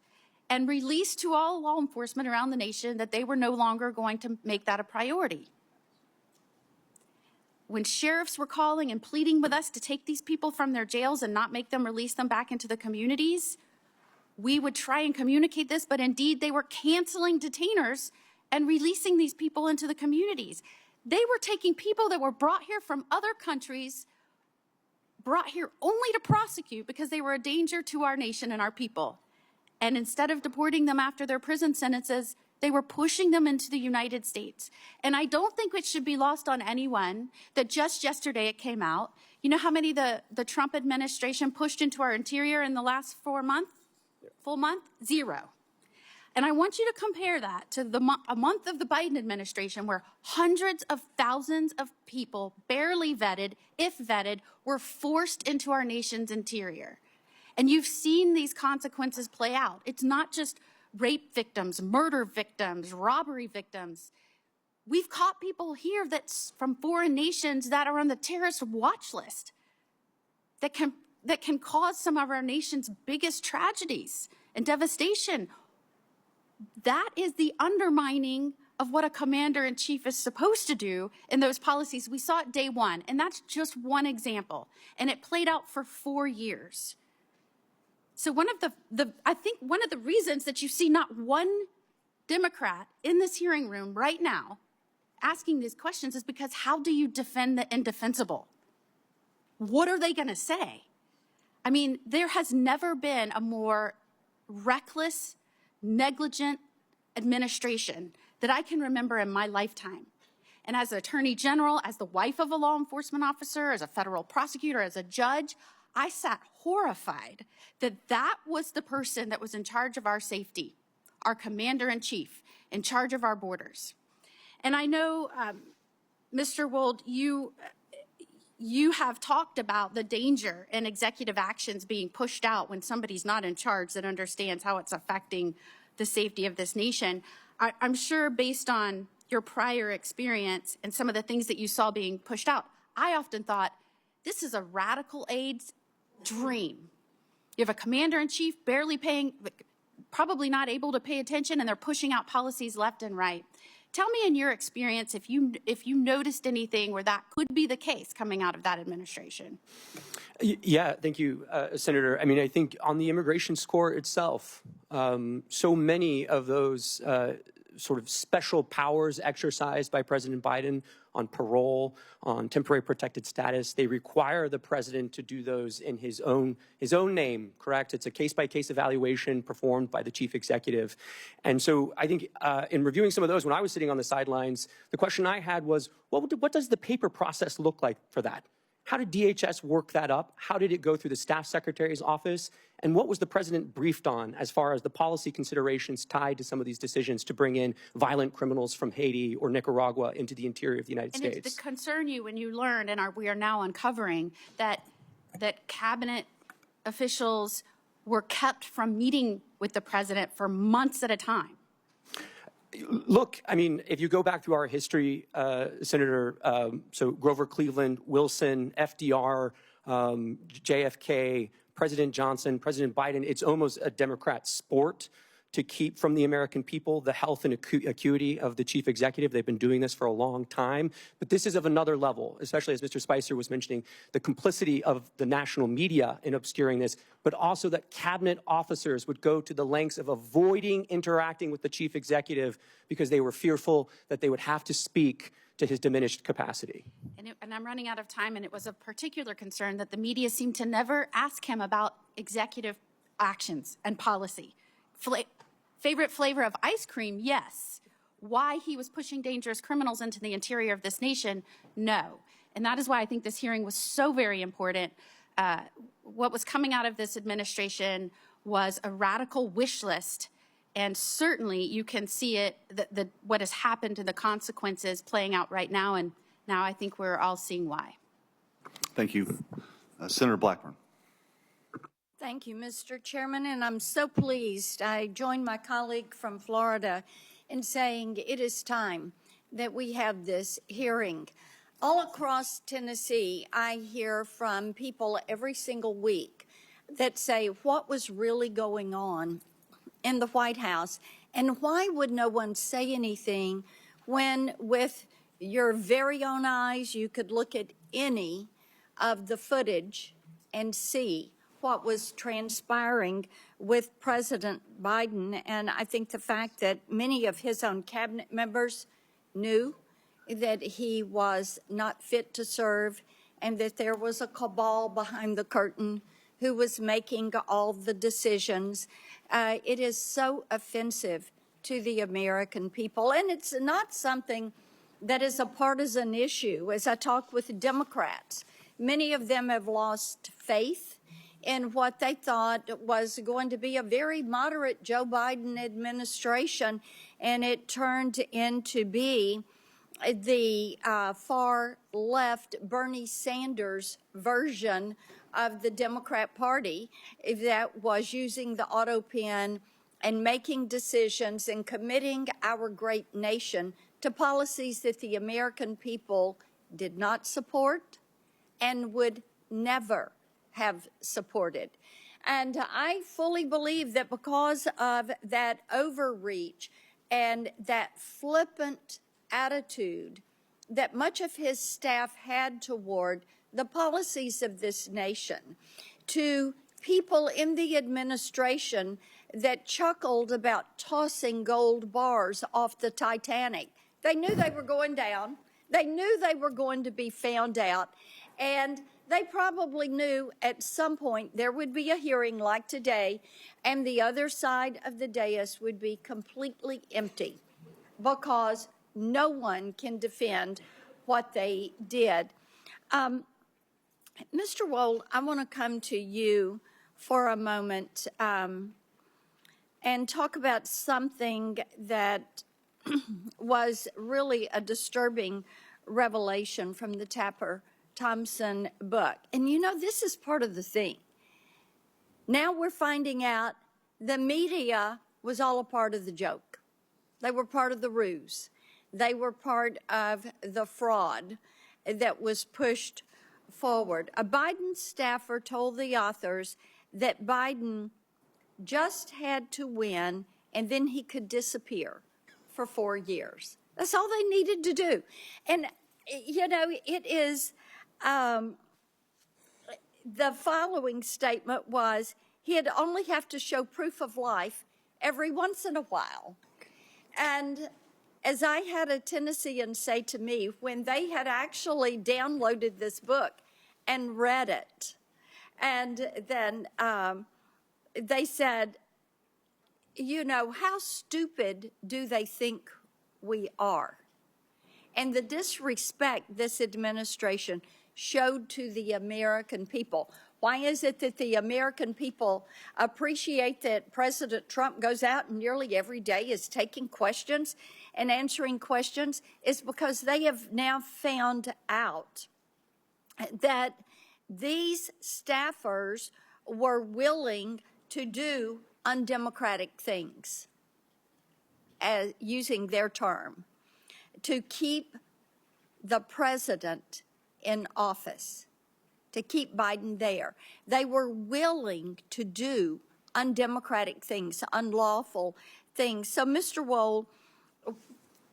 and released to all law enforcement around the nation that they were no longer going to make that a priority. When sheriffs were calling and pleading with us to take these people from their jails and not make them release them back into the communities, we would try and communicate this, but indeed they were canceling detainers and releasing these people into the communities. They were taking people that were brought here from other countries, brought here only to prosecute because they were a danger to our nation and our people. And instead of deporting them after their prison sentences, they were pushing them into the United States. And I don't think it should be lost on anyone that just yesterday it came out. You know how many the Trump administration pushed into our interior in the last 4 months? Full month? 0. And I want you to compare that to a month of the Biden administration where hundreds of thousands of people, barely vetted, if vetted, were forced into our nation's interior. And you've seen these consequences play out. It's not just rape victims, murder victims, robbery victims. We've caught people here that's from foreign nations that are on the terrorist watch list that can cause some of our nation's biggest tragedies and devastation. That is the undermining of what a commander-in-chief is supposed to do in those policies. We saw it day one, and that's just one example. And it played out for 4 years. So I think one of the reasons that you see not one Democrat in this hearing room right now asking these questions is because how do you defend the indefensible? What are they going to say? I mean, there has never been a more reckless, negligent administration that I can remember in my lifetime. And as an attorney general, as the wife of a law enforcement officer, as a federal prosecutor, as a judge, I sat horrified that that was the person that was in charge of our safety, our commander-in-chief. in charge of our borders. And I know, Mr. Wold, you have talked about the danger in executive actions being pushed out when somebody's not in charge that understands how it's affecting the safety of this nation. I'm sure based on your prior experience and some of the things that you saw being pushed out, I often thought, this is a radical aide's dream. You have a commander-in-chief probably not able to pay attention, and they're pushing out policies left and right. Tell me in your experience if you noticed anything where that could be the case coming out of that administration. Yeah, thank you, Senator. I mean, I think on the immigration score itself, so many of those sort of special powers exercised by President Biden on parole, on temporary protected status, they require the president to do those in his own name, correct? It's a case-by-case evaluation performed by the chief executive. And so I think in reviewing some of those, when I was sitting on the sidelines, the question I had was, what does the paper process look like for that? How did DHS work that up? How did it go through the staff secretary's office? And what was the president briefed on as far as the policy considerations tied to some of these decisions to bring in violent criminals from Haiti or Nicaragua into the interior of the United States? And it concern you when you learned, and we are now uncovering, that cabinet officials were kept from meeting with the president for months at a time. Look, I mean, if you go back through our history, Senator, so Grover Cleveland, Wilson, FDR, JFK, President Johnson, President Biden, it's almost a Democrat sport to keep from the American people the health and acuity of the chief executive. They've been doing this for a long time. But this is of another level, especially as Mr. Spicer was mentioning, the complicity of the national media in obscuring this, but also that cabinet officers would go to the lengths of avoiding interacting with the chief executive because they were fearful that they would have to speak to his diminished capacity. And I'm running out of time, and it was of particular concern that the media seemed to never ask him about executive actions and policy. Favorite flavor of ice cream? Yes. Why he was pushing dangerous criminals into the interior of this nation? No. And that is why I think this hearing was so very important. What was coming out of this administration was a radical wish list. And certainly you can see it, what has happened and the consequences playing out right now. And now I think we're all seeing why. Thank you. Senator Blackburn. Thank you, Mr. Chairman, and I'm so pleased. I joined my colleague from Florida in saying it is time that we have this hearing. All across Tennessee, I hear from people every single week that say, what was really going on in the White House, and why would no one say anything when, with your very own eyes, you could look at any of the footage and see what was transpiring with President Biden. And I think the fact that many of his own cabinet members knew that he was not fit to serve and that there was a cabal behind the curtain who was making all the decisions. It is so offensive to the American people. And it's not something that is a partisan issue. As I talk with Democrats, many of them have lost faith in what they thought was going to be a very moderate Joe Biden administration, and it turned into be the far left Bernie Sanders version of the Democrat Party that was using the autopen and making decisions and committing our great nation to policies that the American people did not support and would never have supported. And I fully believe that because of that overreach and that flippant attitude that much of his staff had toward the policies of this nation, to people in the administration that chuckled about tossing gold bars off the Titanic. They knew they were going down. They knew they were going to be found out. And they probably knew at some point there would be a hearing like today, and the other side of the dais would be completely empty because no one can defend what they did. Mr. Wold, I want to come to you for a moment and talk about something that was really a disturbing revelation from the Tapper Thompson book. And you know, this is part of the thing. Now we're finding out the media was all a part of the joke. They were part of the ruse. They were part of the fraud that was pushed forward. A Biden staffer told the authors that Biden just had to win and then he could disappear for 4 years. That's all they needed to do. And, you know, it is, the following statement was, he'd only have to show proof of life every once in a while. And as I had a Tennessean say to me, when they had actually downloaded this book and read it, and then they said, you know, how stupid do they think we are? And the disrespect this administration showed to the American people. Why is it that the American people appreciate that President Trump goes out and nearly every day is taking questions and answering questions? It's because they have now found out that these staffers were willing to do undemocratic things, as using their term, to keep the president in office, to keep Biden there. They were willing to do undemocratic things, unlawful things. So, Mr. Wohl,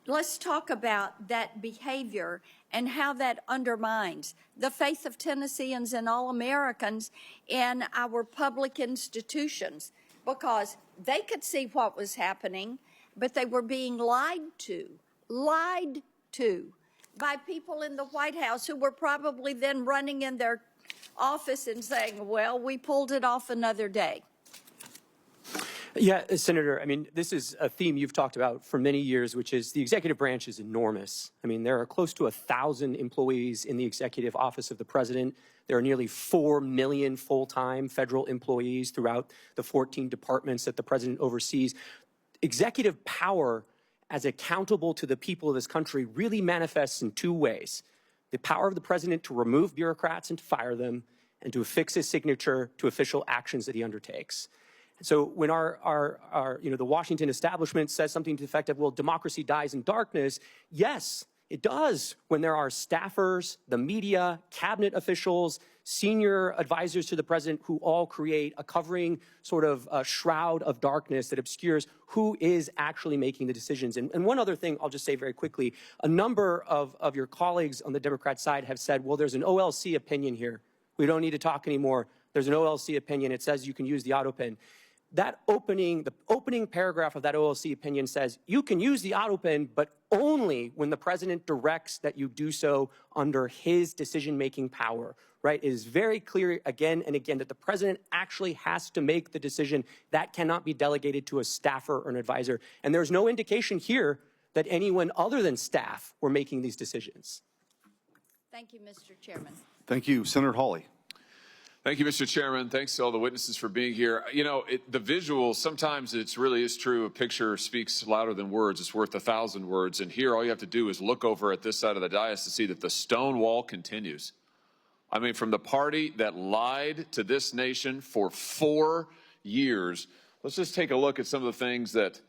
let's talk about that behavior and how that undermines the faith of Tennesseans and all Americans in our public institutions, because they could see what was happening, but they were being lied to by people in the White House who were probably then running in their office and saying, well, we pulled it off another day. Yeah, Senator, I mean, this is a theme you've talked about for many years, which is the executive branch is enormous. I mean, there are close to 1,000 employees in the executive office of the president. There are nearly 4 million full-time federal employees throughout the 14 departments that the president oversees. Executive power as accountable to the people of this country really manifests in two ways: the power of the president to remove bureaucrats and to fire them, and to affix his signature to official actions that he undertakes. So when the Washington establishment says something to the effect of, well, democracy dies in darkness, yes, it does when there are staffers, the media, cabinet officials, senior advisors to the president who all create a covering sort of shroud of darkness that obscures who is actually making the decisions. And one other thing I'll just say very quickly, a number of your colleagues on the Democrat side have said, well, there's an OLC opinion here. We don't need to talk anymore. There's an OLC opinion. It says you can use the autopen. The opening paragraph of that OLC opinion says you can use the autopen, but only when the president directs that you do so under his decision-making power, right? It is very clear again and again that the president actually has to make the decision. That cannot be delegated to a staffer or an advisor. And there's no indication here that anyone other than staff were making these decisions. Thank you, Mr. Chairman. Thank you. Senator Hawley. Thank you, Mr. Chairman. Thanks to all the witnesses for being here. You know, the visuals, sometimes it really is true. A picture speaks louder than words. It's worth 1,000 words. And here, all you have to do is look over at this side of the dais to see that the stone wall continues. I mean, from the party that lied to this nation for 4 years, let's just take a look at some of the things that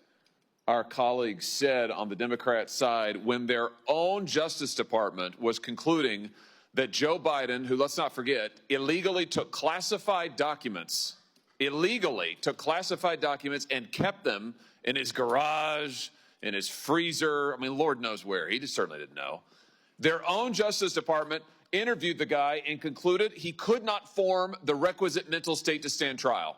our colleagues said on the Democrat side when their own Justice Department was concluding that Joe Biden, who, let's not forget, illegally took classified documents and kept them in his garage, in his freezer. I mean, Lord knows where. He just certainly didn't know. Their own Justice Department interviewed the guy and concluded he could not form the requisite mental state to stand trial.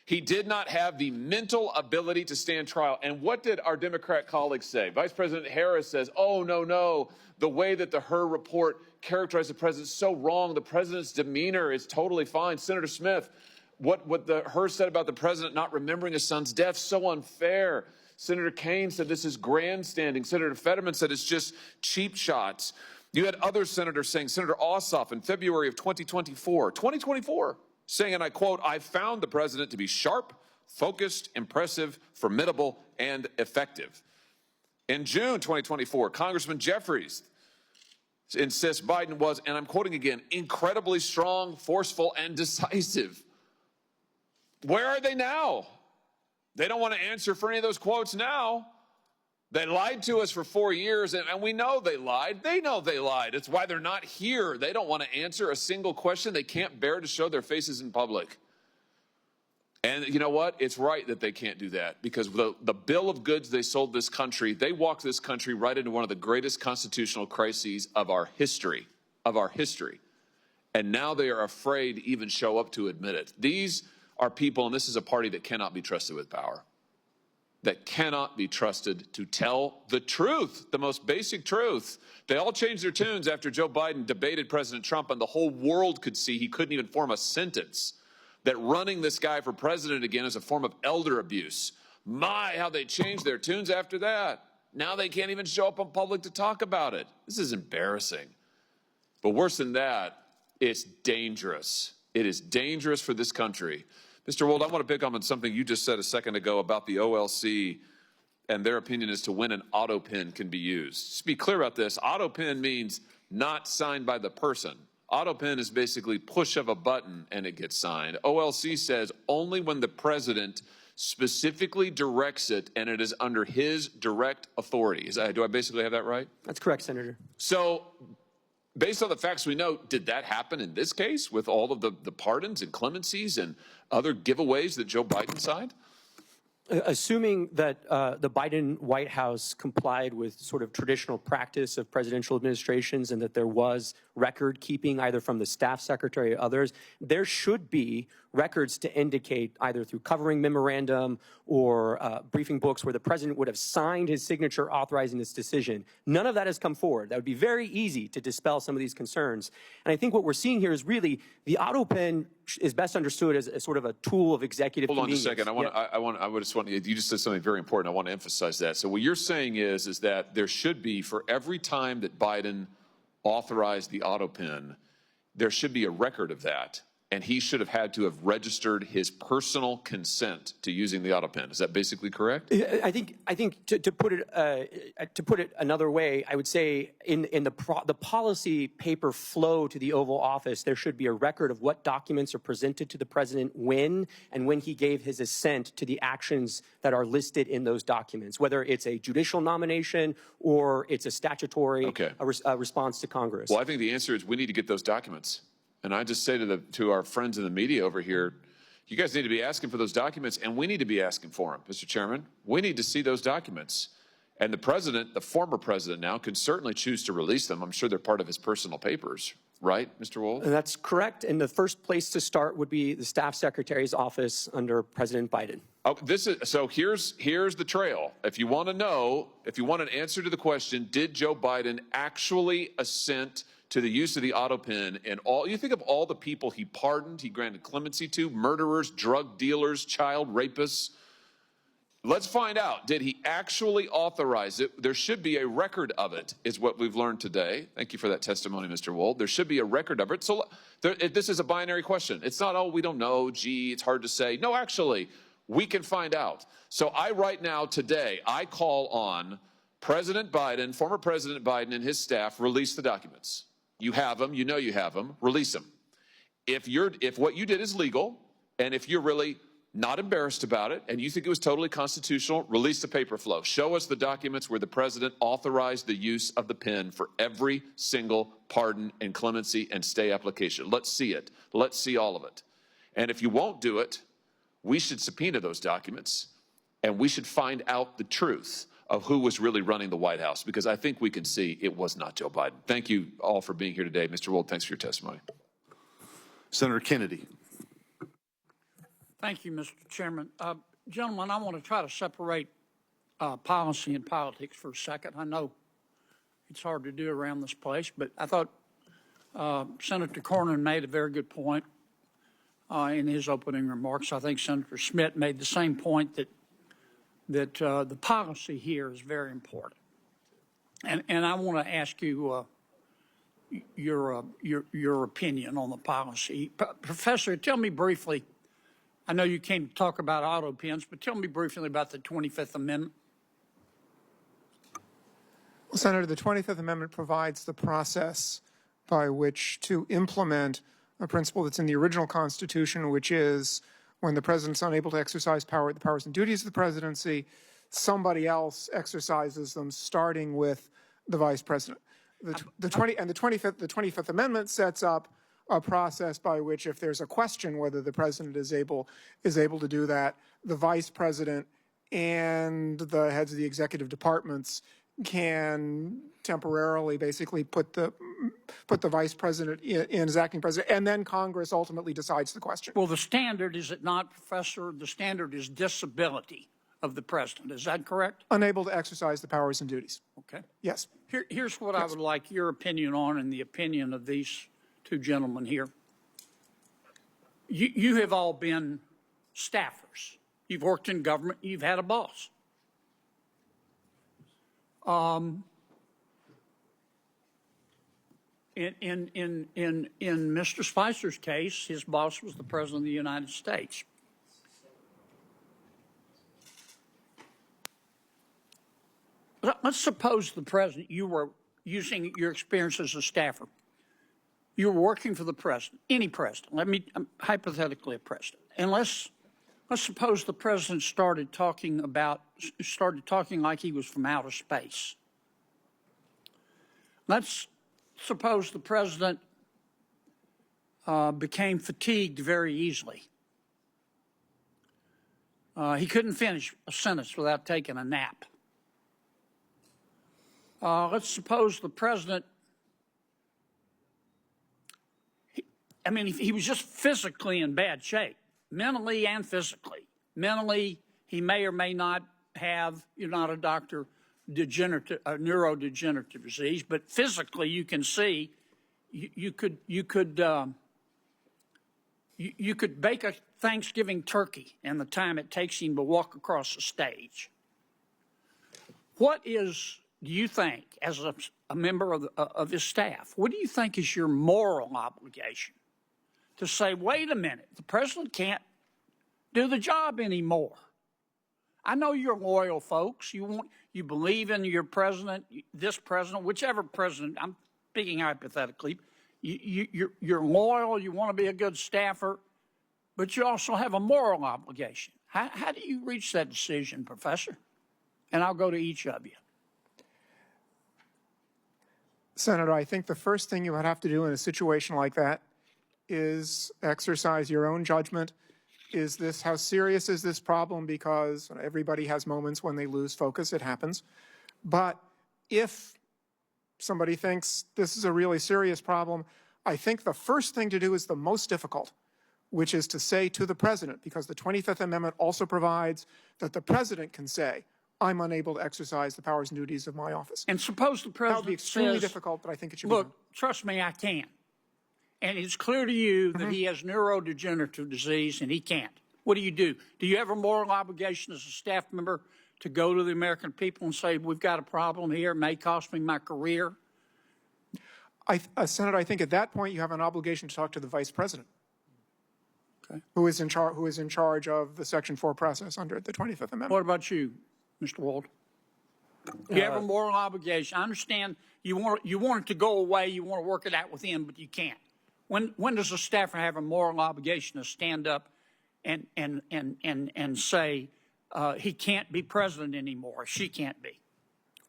He did not have the mental ability to stand trial. And what did our Democrat colleagues say? Vice President Harris says, oh, no, the way that the Hur report characterized the president is so wrong. The president's demeanor is totally fine. Senator Smith, what the Hur said about the president not remembering his son's death, so unfair. Senator Kaine said this is grandstanding. Senator Fetterman said it's just cheap shots. You had other senators saying, Senator Ossoff in February of 2024, saying, and I quote, I found the president to be sharp, focused, impressive, formidable, and effective. In June 2024, Congressman Jeffries insists Biden was, and I'm quoting again, incredibly strong, forceful, and decisive. Where are they now? They don't want to answer for any of those quotes now. They lied to us for 4 years, and we know they lied. They know they lied. It's why they're not here. They don't want to answer a single question. They can't bear to show their faces in public. And you know what? It's right that they can't do that, because the bill of goods they sold this country, they walked this country right into one of the greatest constitutional crises of our history, And now they are afraid to even show up to admit it. These are people, and this is a party that cannot be trusted with power, that cannot be trusted to tell the truth, the most basic truth. They all changed their tunes after Joe Biden debated President Trump, and the whole world could see he couldn't even form a sentence, that running this guy for president again is a form of elder abuse. My, how they changed their tunes after that. Now they can't even show up in public to talk about it. This is embarrassing. But worse than that, it's dangerous. It is dangerous for this country. Mr. Wold, I want to pick up on something you just said a second ago about the OLC and their opinion as to when an autopen can be used. Just be clear about this. Autopen means not signed by the person. Autopen is basically push of a button and it gets signed. OLC says only when the president specifically directs it and it is under his direct authority. Do I basically have that right? That's correct, Senator. So based on the facts we know, did that happen in this case with all of the pardons and clemencies and other giveaways that Joe Biden signed? Assuming that the Biden White House complied with sort of traditional practice of presidential administrations and that there was record keeping either from the staff secretary or others, there should be records to indicate either through covering memorandum or briefing books where the president would have signed his signature authorizing this decision. None of that has come forward. That would be very easy to dispel some of these concerns. And I think what we're seeing here is really the autopen is best understood as sort of a tool of executive convenience. Hold on a second. You just said something very important. I want to emphasize that. So what you're saying is that there should be, for every time that Biden authorized the autopen, there should be a record of that. And he should have had to have registered his personal consent to using the autopen. Is that basically correct? I think to put it another way, I would say in the policy paper flow to the Oval Office, there should be a record of what documents are presented to the president when and when he gave his assent to the actions that are listed in those documents, whether it's a judicial nomination or it's a statutory response to Congress. Well, I think the answer is we need to get those documents. And I just say to our friends in the media over here, you guys need to be asking for those documents, and we need to be asking for them, Mr. Chairman. We need to see those documents. And the president, the former president now, can certainly choose to release them. I'm sure they're part of his personal papers. Right, Mr. Wold? That's correct. And the first place to start would be the staff secretary's office under President Biden. Oh, here's the trail. If you want to know, if you want an answer to the question, did Joe Biden actually assent to the use of the autopen and all? You think of all the people he pardoned, he granted clemency to: murderers, drug dealers, child rapists. Let's find out. Did he actually authorize it? There should be a record of it, is what we've learned today. Thank you for that testimony, Mr. Wold. There should be a record of it. So this is a binary question. It's not, oh, we don't know, gee, it's hard to say. No, actually, we can find out. So right now, today, I call on President Biden, former President Biden and his staff, release the documents. You have them. You know you have them. Release them. If what you did is legal, and if you're really not embarrassed about it, and you think it was totally constitutional, release the paper flow. Show us the documents where the president authorized the use of the pen for every single pardon and clemency and stay application. Let's see it. Let's see all of it. And if you won't do it, we should subpoena those documents, and we should find out the truth of who was really running the White House, because I think we can see it was not Joe Biden. Thank you all for being here today. Mr. Wold, thanks for your testimony. Senator Kennedy. Thank you, Mr. Chairman. Gentlemen, I want to try to separate policy and politics for a second. I know it's hard to do around this place, but I thought Senator Cornyn made a very good point in his opening remarks. I think Senator Schmidt made the same point that the policy here is very important. And I want to ask you your opinion on the policy. Professor, tell me briefly, I know you came to talk about auto pens, but tell me briefly about the 25th Amendment. Well, Senator, the 25th Amendment provides the process by which to implement a principle that's in the original Constitution, which is when the president's unable to exercise the powers and duties of the presidency, somebody else exercises them, starting with the vice president. The 25th Amendment sets up a process by which, if there's a question whether the president is able to do that, the vice president and the heads of the executive departments can temporarily basically put the vice president in as acting president, and then Congress ultimately decides the question. Well, the standard, is it not, Professor? The standard is disability of the president. Is that correct? Unable to exercise the powers and duties. Okay. Yes. Here's what I would like your opinion on, and the opinion of these two gentlemen here. You have all been staffers. You've worked in government. You've had a boss. In Mr. Spicer's case, his boss was the President of the United States. Let's suppose the President, you were using your experience as a staffer. You were working for the President, any President, hypothetically a President. And let's suppose the President started talking like he was from outer space. Let's suppose the President became fatigued very easily. He couldn't finish a sentence without taking a nap. Let's suppose the President, he was just physically in bad shape, mentally and physically. Mentally, he may or may not have, you're not a doctor, neurodegenerative disease, but physically you can see you could bake a Thanksgiving turkey in the time it takes him to walk across the stage. Do you think, as a member of his staff, what do you think is your moral obligation to say, wait a minute, the president can't do the job anymore? I know you're loyal folks. You believe in your president, this president, whichever president. I'm speaking hypothetically. You're loyal. You want to be a good staffer, but you also have a moral obligation. How do you reach that decision, Professor? And I'll go to each of you. Senator, I think the first thing you would have to do in a situation like that is exercise your own judgment. How serious is this problem? Because everybody has moments when they lose focus, it happens. But if somebody thinks this is a really serious problem, I think the first thing to do is the most difficult, which is to say to the president, because the 25th Amendment also provides that the president can say, I'm unable to exercise the powers and duties of my office. And suppose the president That would be extremely difficult, but I think it should be done. Look, trust me, I can. And it's clear to you that he has neurodegenerative disease and he can't. What do? Do you have a moral obligation as a staff member to go to the American people and say, we've got a problem here, it may cost me my career? Senator, I think at that point you have an obligation to talk to the vice president, who is in charge of the Section 4 process under the 25th Amendment. What about you, Mr. Wald? You have a moral obligation. I understand you want it to go away, you want to work it out with him, but you can't. When does a staffer have a moral obligation to stand up and say he can't be president anymore, she can't be?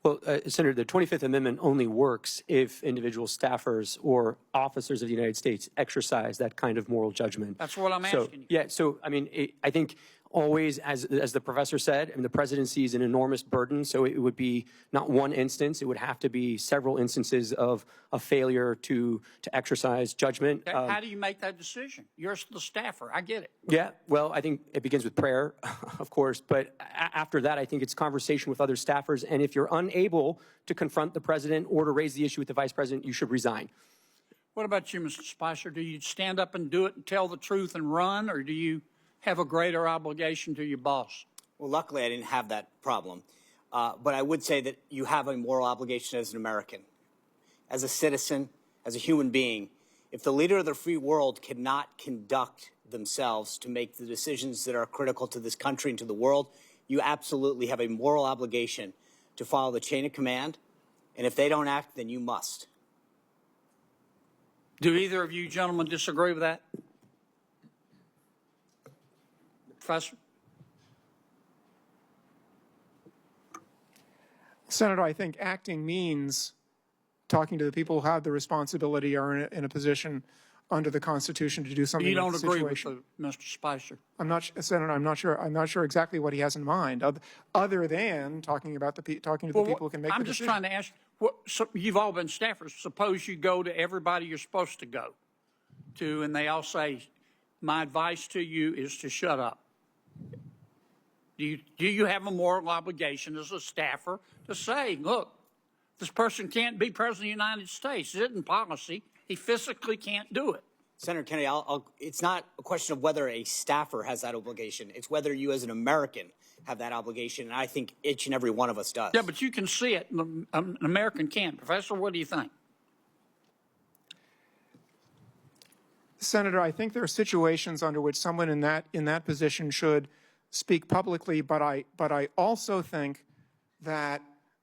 Well, Senator, the 25th Amendment only works if individual staffers or officers of the United States exercise that kind of moral judgment. That's what I'm asking you. Yeah, so, I think always, as the professor said, the presidency is an enormous burden, so it would be not one instance, it would have to be several instances of a failure to exercise judgment. How do you make that decision? You're the staffer, I get it. Yeah, well, I think it begins with prayer, of course, but after that, I think it's conversation with other staffers, and if you're unable to confront the president or to raise the issue with the vice president, you should resign. What about you, Mr. Spicer? Do you stand up and do it and tell the truth and run, or do you have a greater obligation to your boss? Well, luckily I didn't have that problem. But I would say that you have a moral obligation as an American, as a citizen, as a human being. If the leader of the free world cannot conduct themselves to make the decisions that are critical to this country and to the world, you absolutely have a moral obligation to follow the chain of command And if they don't act, then you must. Do either of you gentlemen disagree with that? Professor? Senator, I think acting means talking to the people who have the responsibility or in a position under the Constitution to do something. You don't with the agree with situation. Mr. Spicer? Senator, I'm not sure exactly what he has in mind, other than talking about talking to the people who can make the I'm just decision. trying to ask, you've all been staffers. Suppose you go to everybody you're supposed to go to, and they all say, my advice to you is to shut up. Do you have a moral obligation as a staffer to say, look, this person can't be president of the United States. It isn't policy. He physically can't do it. Senator Kennedy, it's not a question of whether a staffer has that obligation. It's whether you as an American have that obligation, and I think each and every one of us does. Yeah, but you can see it. An American can't. Professor, what do you think? Senator, I think there are situations under which someone in that position should speak publicly, but I also think that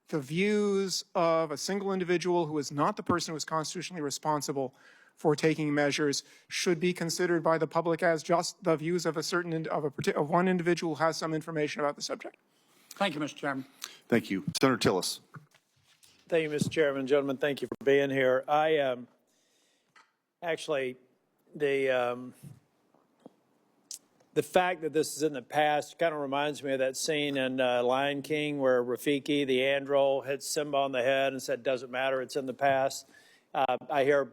the views of a single individual who is not the person who is constitutionally responsible for taking measures should be considered by the public as just the views of of one individual who has some information about the subject. Thank you, Mr. Chairman. Thank you. Senator Tillis. Thank you, Mr. Chairman. Gentlemen, thank you for being here. I actually, the fact that this is in the past kind of reminds me of that scene in Lion King where Rafiki, the android, hit Simba on the head and said, doesn't matter, it's in the past. I hear,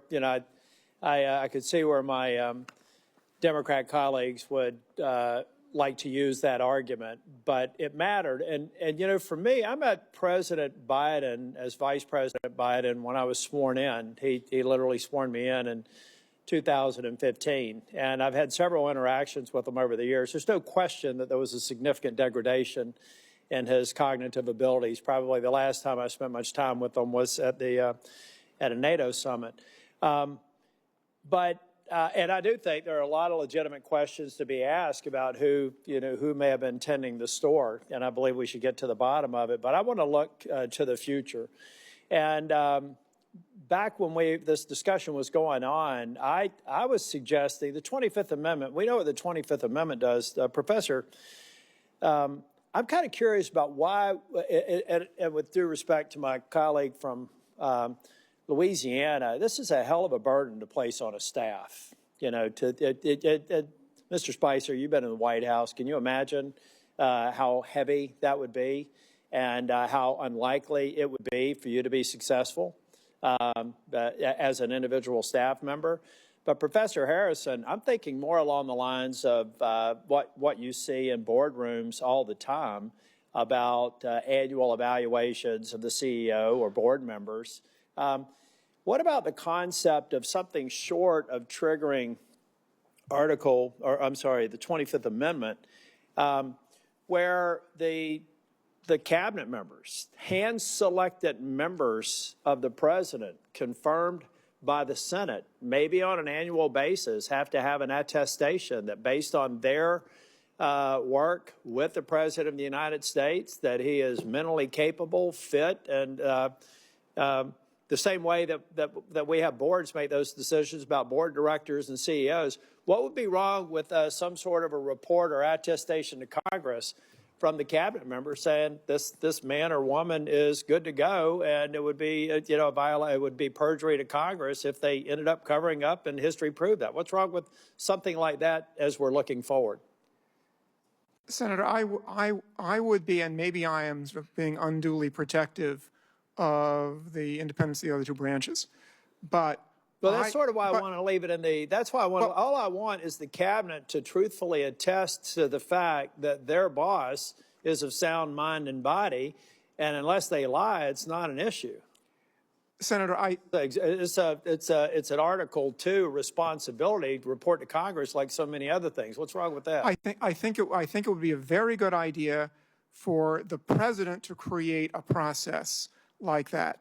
I could see where my Democrat colleagues would like to use that argument, but it mattered. And for me, I met President Biden as Vice President Biden when I was sworn in. He literally sworn me in 2015, and I've had several interactions with him over the years. There's no question that there was a significant degradation in his cognitive abilities. Probably the last time I spent much time with him was at a NATO summit. And I do think there are a lot of legitimate questions to be asked about who may have been tending the store, and I believe we should get to the bottom of it. But I want to look to the future. And back when this discussion was going on, I was suggesting the 25th Amendment. We know what the 25th Amendment does. Professor, I'm kind of curious about why, and with due respect to my colleague from Louisiana, this is a hell of a burden to place on a staff. Mr. Spicer, you've been in the White House. Can you imagine how heavy that would be and how unlikely it would be for you to be successful as an individual staff member? But Professor Harrison, I'm thinking more along the lines of what you see in boardrooms all the time about annual evaluations of the CEO or board members. What about the concept of something short of triggering the 25th Amendment, where the cabinet members, hand-selected members of the president, confirmed by the Senate, maybe on an annual basis, have to have an attestation that based on their work with the President of the United States, that he is mentally capable, fit, and the same way that we have boards make those decisions about board directors and CEOs. What would be wrong with some sort of a report or attestation to Congress from the cabinet member saying this man or woman is good to go, and it would be it would be perjury to Congress if they ended up covering up and history proved that. What's wrong with something like that as we're looking forward? Senator, I would be, and maybe I am being unduly protective of the independence of the other two branches, but well, that's sort of why I want to leave it in the. That's why all I want is the cabinet to truthfully attest to the fact that their boss is of sound mind and body, and unless they lie, it's not an issue. Senator, it's an Article 2 responsibility to report to Congress like so many other things. What's wrong with that? I think it would be a very good idea for the president to create a process like that.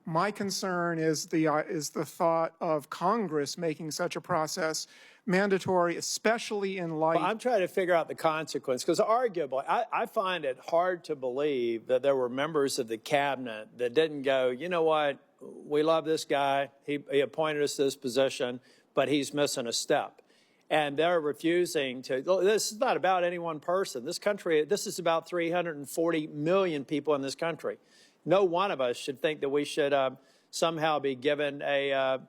My concern is the thought of Congress making such a process mandatory, especially in light. Well, I'm trying to figure out the consequence, because arguably, I find it hard to believe that there were members of the cabinet that didn't go, you know what, we love this guy, he appointed us to this position, but he's missing a step. And they're refusing to. This is not about any one person. This country, this is about 340 million people in this country. No one of us should think that we should somehow be given a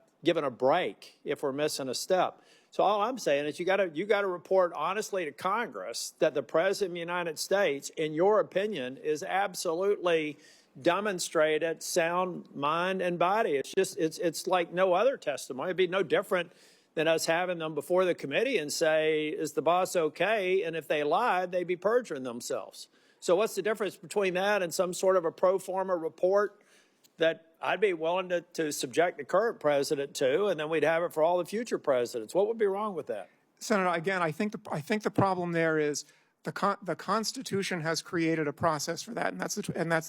break if we're missing a step. So all I'm saying is you got to report honestly to Congress that the President of the United States, in your opinion, is absolutely demonstrated sound mind and body. It's like no other testimony. It'd be no different than us having them before the committee and say, is the boss okay? And if they lied, they'd be perjuring themselves. So what's the difference between that and some sort of a pro forma report that I'd be willing to subject the current president to, and then we'd have it for all the future presidents? What would be wrong with that? Senator, again, I think the problem there is the Constitution has created a process for that, and that's the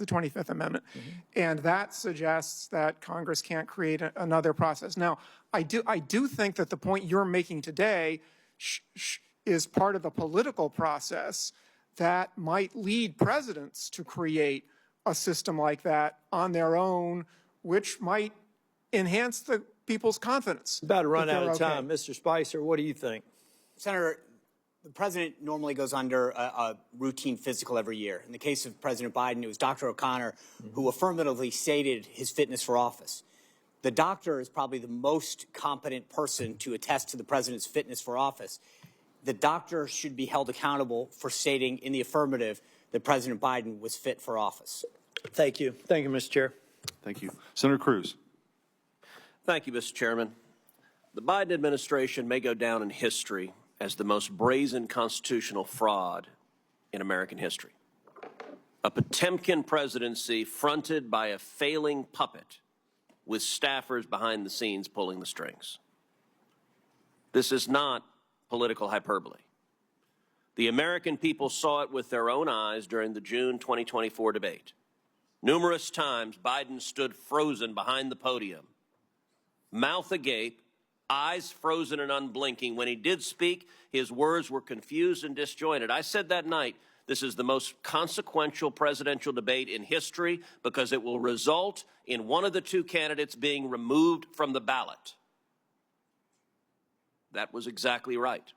25th Amendment, and that suggests that Congress can't create another process. Now, I do think that the point you're making today is part of the political process that might lead presidents to create a system like that on their own, which might enhance the people's confidence. About to run out of time. Mr. Spicer, what do you think? Senator, the president normally goes under a routine physical every year. In the case of President Biden, it was Dr. O'Connor who affirmatively stated his fitness for office. The doctor is probably the most competent person to attest to the president's fitness for office. The doctor should be held accountable for stating in the affirmative that President Biden was fit for office. Thank you. Thank you, Mr. Chair. Thank you. Senator Cruz. Thank you, Mr. Chairman. The Biden administration may go down in history as the most brazen constitutional fraud in American history. A Potemkin presidency fronted by a failing puppet with staffers behind the scenes pulling the strings. This is not political hyperbole. The American people saw it with their own eyes during the June 2024 debate. Numerous times, Biden stood frozen behind the podium, mouth agape, eyes frozen and unblinking. When he did speak, his words were confused and disjointed. I said that night, this is the most consequential presidential debate in history because it will result in one of the two candidates being removed from the ballot. That was exactly right.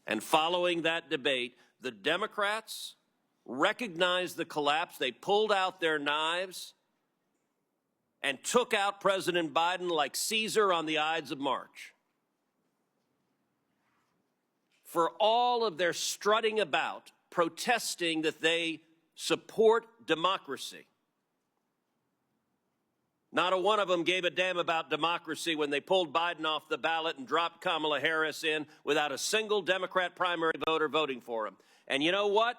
And following that debate, the Democrats recognized the collapse. They pulled out their knives and took out President Biden like Caesar on the Ides of March. For all of their strutting about, protesting that they support democracy, not a one of them gave a damn about democracy when they pulled Biden off the ballot and dropped Kamala Harris in without a single Democrat primary voter voting for him. And you know what?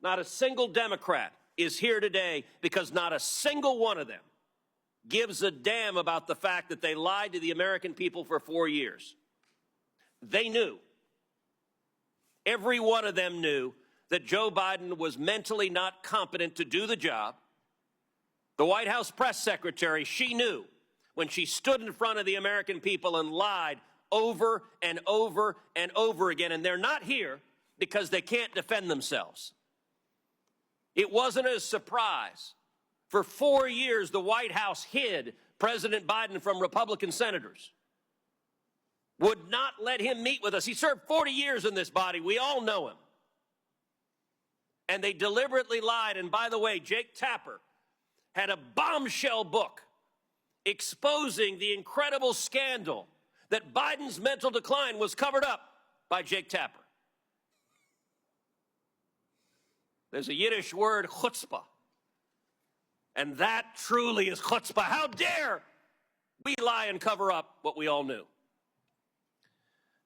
Not a single Democrat is here today because not a single one of them gives a damn about the fact that they lied to the American people for 4 years. They knew. Every one of them knew that Joe Biden was mentally not competent to do the job. The White House press secretary, she knew when she stood in front of the American people and lied over and over and over again. And they're not here because they can't defend themselves. It wasn't a surprise. For 4 years, the White House hid President Biden from Republican senators, would not let him meet with us. He served 40 years in this body. We all know him. And they deliberately lied. And by the way, Jake Tapper had a bombshell book exposing the incredible scandal that Biden's mental decline was covered up by Jake Tapper. There's a Yiddish word, chutzpah. And that truly is chutzpah. How dare we lie and cover up what we all knew?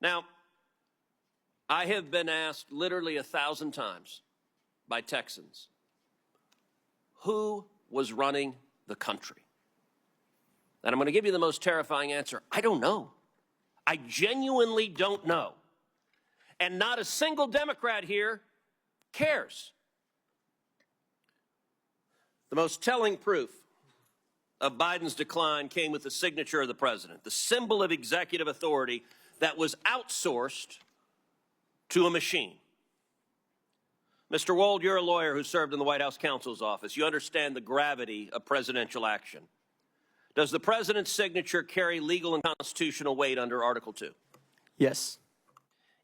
Now, I have been asked literally 1,000 times by Texans, who was running the country? And I'm going to give you the most terrifying answer. I don't know. I genuinely don't know. And not a single Democrat here cares. The most telling proof of Biden's decline came with the signature of the president, the symbol of executive authority that was outsourced to a machine. Mr. Wold, you're a lawyer who served in the White House counsel's office. You understand the gravity of presidential action. Does the president's signature carry legal and constitutional weight under Article 2? Yes.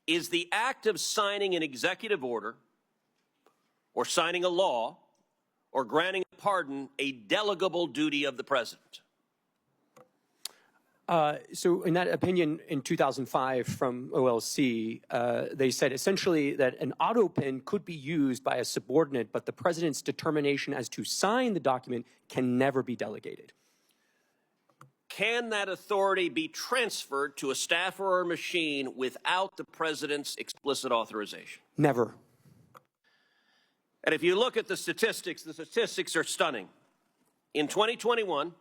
Is the act of signing an executive order or signing a law or granting a pardon a delegable duty of the president? So in that opinion in 2005 from OLC, they said essentially that an autopen could be used by a subordinate, but the president's determination as to sign the document can never be delegated. Can that authority be transferred to a staffer or a machine without the president's explicit authorization? Never. And if you look at the statistics are stunning. In 2021,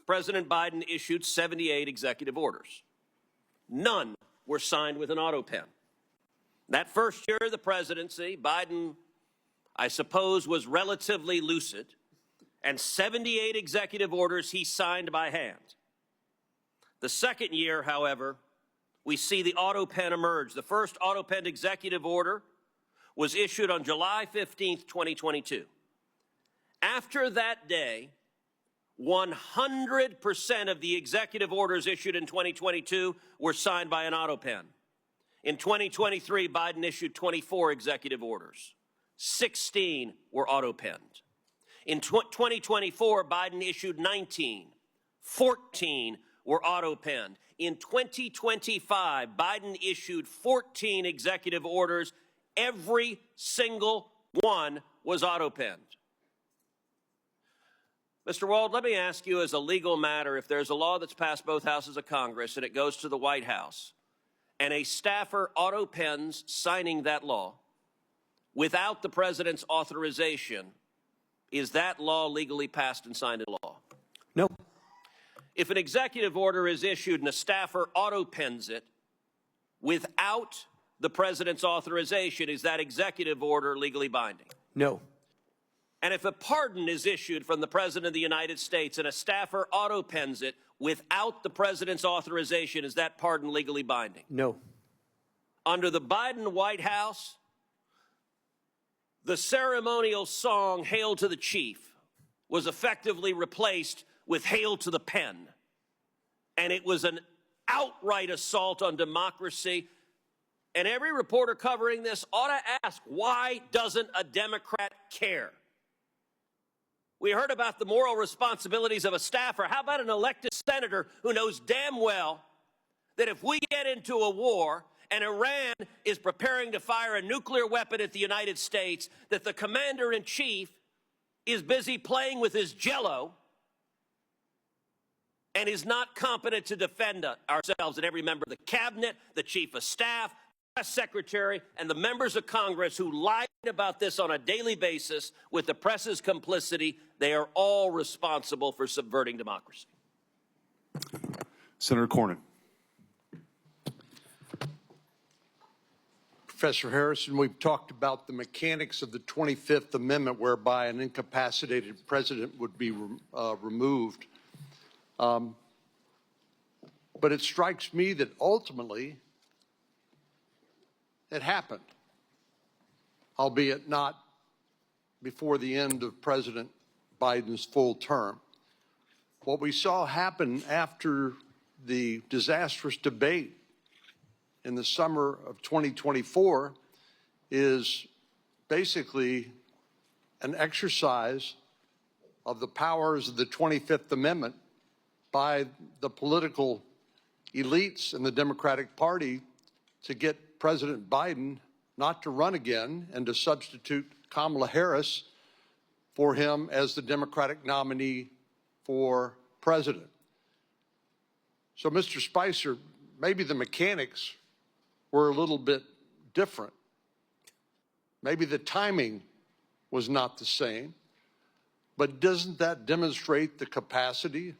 President Biden issued 78 executive orders. None were signed with an autopen. That first year of the presidency, Biden, I suppose, was relatively lucid, and 78 executive orders he signed by hand. The second year, however, we see the autopen emerge. The first autopen executive order was issued on July 15th, 2022. After that day, 100% of the executive orders issued in 2022 were signed by an autopen. In 2023, Biden issued 24 executive orders. 16 were autopenned. In 2024, Biden issued 19. 14 were autopenned. In 2025, Biden issued 14 executive orders. Every single one was autopenned. Mr. Wald, let me ask you as a legal matter, if there's a law that's passed both houses of Congress and it goes to the White House, and a staffer autopens signing that law without the president's authorization, is that law legally passed and signed into law? No. If an executive order is issued and a staffer autopens it without the president's authorization, is that executive order legally binding? No. And if a pardon is issued from the President of the United States and a staffer autopens it without the President's authorization, is that pardon legally binding? No. Under the Biden White House, the ceremonial song, Hail to the Chief, was effectively replaced with Hail to the Pen. And it was an outright assault on democracy. And every reporter covering this ought to ask, why doesn't a Democrat care? We heard about the moral responsibilities of a staffer. How about an elected senator who knows damn well that if we get into a war and Iran is preparing to fire a nuclear weapon at the United States, that the commander-in-chief is busy playing with his Jell-O and is not competent to defend ourselves, and every member of the cabinet, the chief of staff, press secretary, and the members of Congress who lied about this on a daily basis with the press's complicity, they are all responsible for subverting democracy. Senator Cornyn. Professor Harrison, we've talked about the mechanics of the 25th Amendment whereby an incapacitated president would be removed. But it strikes me that ultimately it happened, albeit not before the end of President Biden's full term. What we saw happen after the disastrous debate in the summer of 2024 is basically an exercise of the powers of the 25th Amendment by the political elites in the Democratic Party to get President Biden not to run again and to substitute Kamala Harris for him as the Democratic nominee for president. So, Mr. Spicer, maybe the mechanics were a little bit different. Maybe the timing was not the same, but doesn't that demonstrate the capacity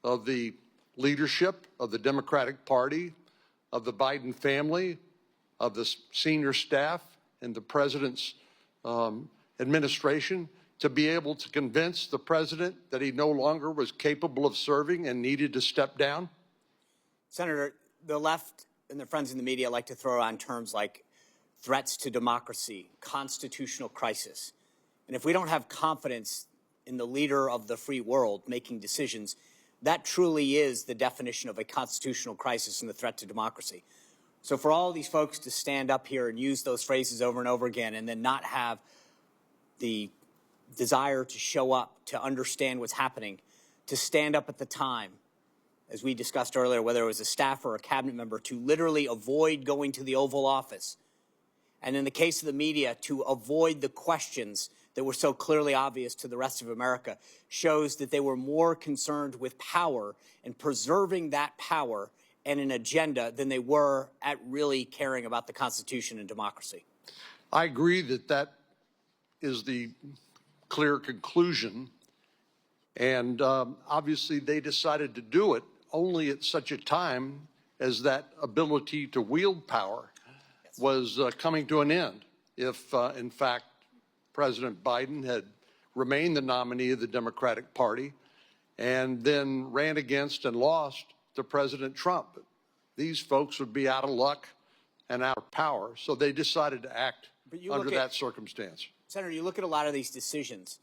of the leadership of the Democratic Party, of the Biden family, of the senior staff and the president's administration to be able to convince the president that he no longer was capable of serving and needed to step down? Senator, the left and their friends in the media like to throw around terms like threats to democracy, constitutional crisis. And if we don't have confidence in the leader of the free world making decisions, that truly is the definition of a constitutional crisis and the threat to democracy. So for all these folks to stand up here and use those phrases over and over again and then not have the desire to show up, to understand what's happening, to stand up at the time, as we discussed earlier, whether it was a staffer or a cabinet member, to literally avoid going to the Oval Office. And in the case of the media, to avoid the questions that were so clearly obvious to the rest of America, shows that they were more concerned with power and preserving that power and an agenda than they were at really caring about the Constitution and democracy. I agree that that is the clear conclusion. And obviously they decided to do it only at such a time as that ability to wield power was coming to an end. If, in fact, President Biden had remained the nominee of the Democratic Party and then ran against and lost to President Trump, these folks would be out of luck and out of power. So they decided to act under that circumstance. Senator, you look at a lot of these decisions,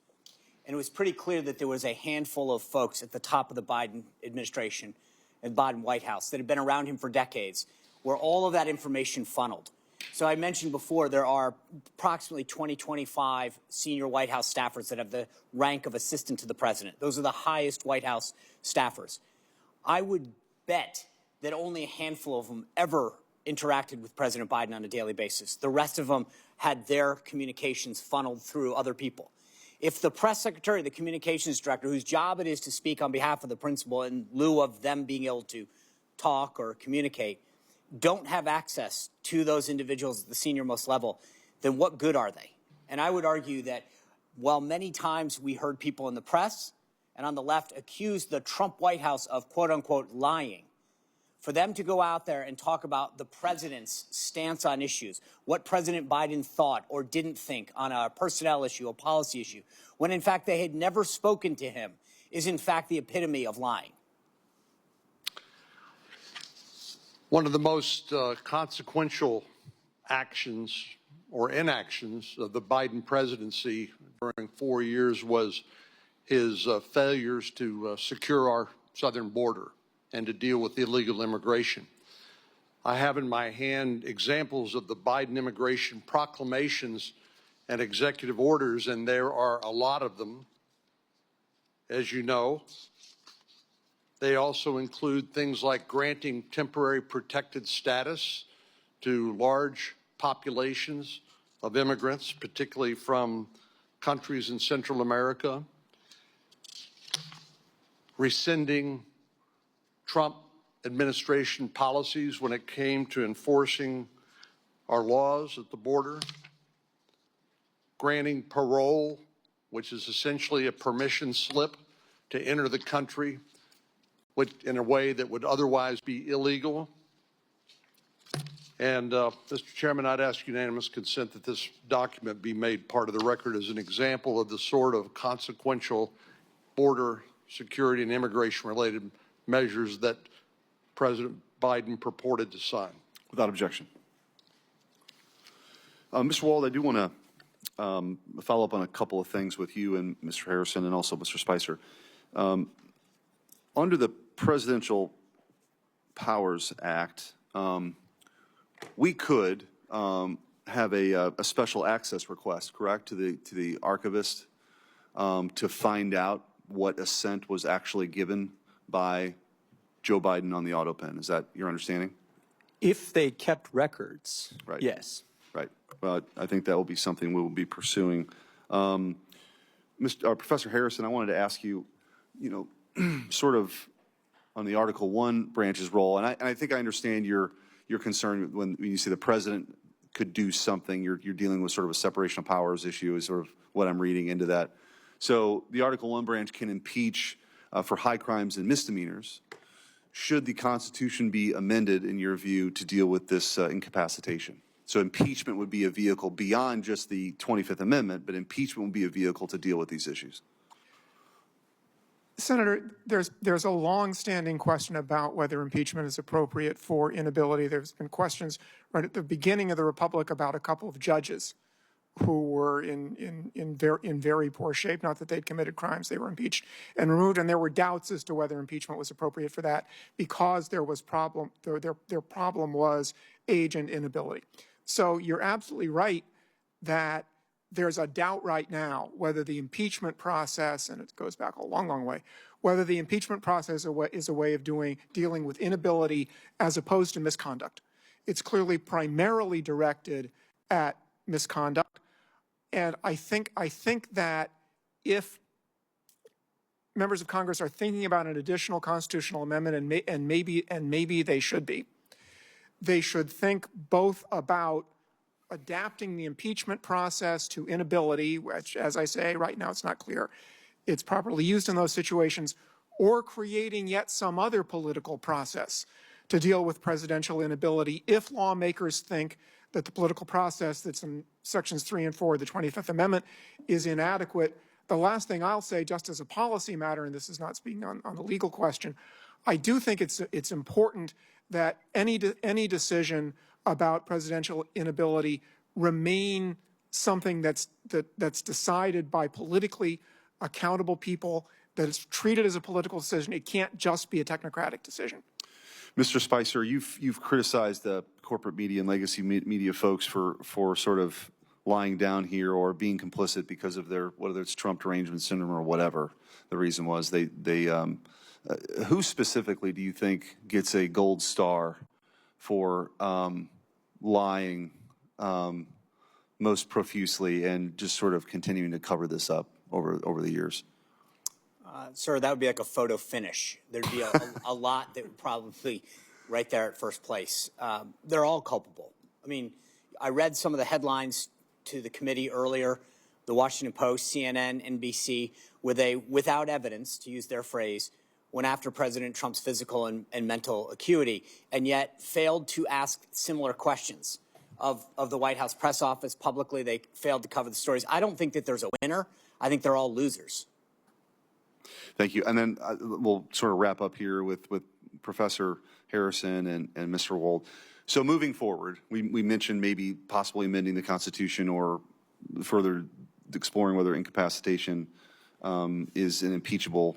and it was pretty clear that there was a handful of folks at the top of the Biden administration and Biden White House that had been around him for decades, where all of that information funneled. So I mentioned before, there are approximately 25 senior White House staffers that have the rank of assistant to the president. Those are the highest White House staffers. I would bet that only a handful of them ever interacted with President Biden on a daily basis. The rest of them had their communications funneled through other people. If the press secretary, the communications director, whose job it is to speak on behalf of the principal in lieu of them being able to talk or communicate, don't have access to those individuals at the senior-most level, then what good are they? And I would argue that while many times we heard people in the press and on the left accuse the Trump White House of quote-unquote lying, for them to go out there and talk about the president's stance on issues, what President Biden thought or didn't think on a personnel issue, a policy issue, when in fact they had never spoken to him, is in fact the epitome of lying. One of the most consequential actions or inactions of the Biden presidency during 4 years was his failures to secure our southern border and to deal with illegal immigration. I have in my hand examples of the Biden immigration proclamations and executive orders, and there are a lot of them, as you know. They also include things like granting temporary protected status to large populations of immigrants, particularly from countries in Central America, rescinding Trump administration policies when it came to enforcing our laws at the border, granting parole, which is essentially a permission slip to enter the country in a way that would otherwise be illegal. And, Mr. Chairman, I'd ask unanimous consent that this document be made part of the record as an example of the sort of consequential border security and immigration-related measures that President Biden purported to sign. Without objection. Mr. Wald, I do want to follow up on a couple of things with you and Mr. Harrison and also Mr. Spicer. Under the Presidential Powers Act, we could have a special access request, correct, to the archivist to find out what assent was actually given by Joe Biden on the autopen. Is that your understanding? If they kept records, right. Yes. Right. Well, I think that will be something we will be pursuing. Professor Harrison, I wanted to ask you, sort of on the Article 1 branch's role, and I think I understand your concern when you say the president could do something. You're dealing with sort of a separation of powers issue is sort of what I'm reading into that. So the Article 1 branch can impeach for high crimes and misdemeanors. Should the Constitution be amended, in your view, to deal with this incapacitation? So impeachment would be a vehicle beyond just the 25th Amendment, but impeachment would be a vehicle to deal with these issues. Senator, there's a long-standing question about whether impeachment is appropriate for inability. There's been questions right at the beginning of the Republic about a couple of judges who were in very poor shape. Not that they'd committed crimes; they were impeached and removed, and there were doubts as to whether impeachment was appropriate for that because there was their problem was age and inability. So you're absolutely right that there's a doubt right now whether the impeachment process, and it goes back a long, long way, whether the impeachment process is a way of dealing with inability as opposed to misconduct. It's clearly primarily directed at misconduct, and I think that if members of Congress are thinking about an additional constitutional amendment, and maybe they should be, they should think both about adapting the impeachment process to inability, which, as I say, right now it's not clear it's properly used in those situations, or creating yet some other political process to deal with presidential inability if lawmakers think that the political process that's in Sections 3 and 4 of the 25th Amendment is inadequate. The last thing I'll say, just as a policy matter, and this is not speaking on the legal question, I do think it's important that any decision about presidential inability remain something that's decided by politically accountable people, that it's treated as a political decision. It can't just be a technocratic decision. Mr. Spicer, you've criticized the corporate media and legacy media folks for sort of lying down here or being complicit because of their, whether it's Trump derangement syndrome or whatever the reason was. Who specifically do you think gets a gold star for lying most profusely and just sort of continuing to cover this up over the years? Sir, that would be like a photo finish. There'd be a lot that would probably right there at first place. They're all culpable. I mean, I read some of the headlines to the committee earlier, the Washington Post, CNN, NBC, where they, without evidence, to use their phrase, went after President Trump's physical and mental acuity, and yet failed to ask similar questions of the White House press office publicly. They failed to cover the stories. I don't think that there's a winner. I think they're all losers. Thank you. And then we'll sort of wrap up here with Professor Harrison and Mr. Wold. So moving forward, we mentioned maybe possibly amending the Constitution or further exploring whether incapacitation is an impeachable,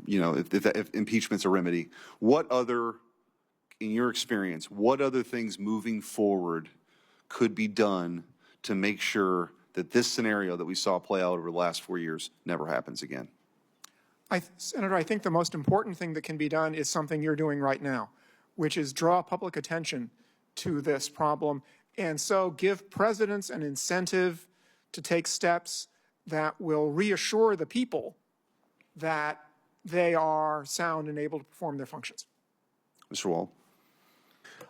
if impeachment's a remedy. What other, in your experience, what other things moving forward could be done to make sure that this scenario that we saw play out over the last 4 years never happens again? Senator, I think the most important thing that can be done is something you're doing right now, which is draw public attention to this problem, and so give presidents an incentive to take steps that will reassure the people that they are sound and able to perform their functions. Mr. Wald.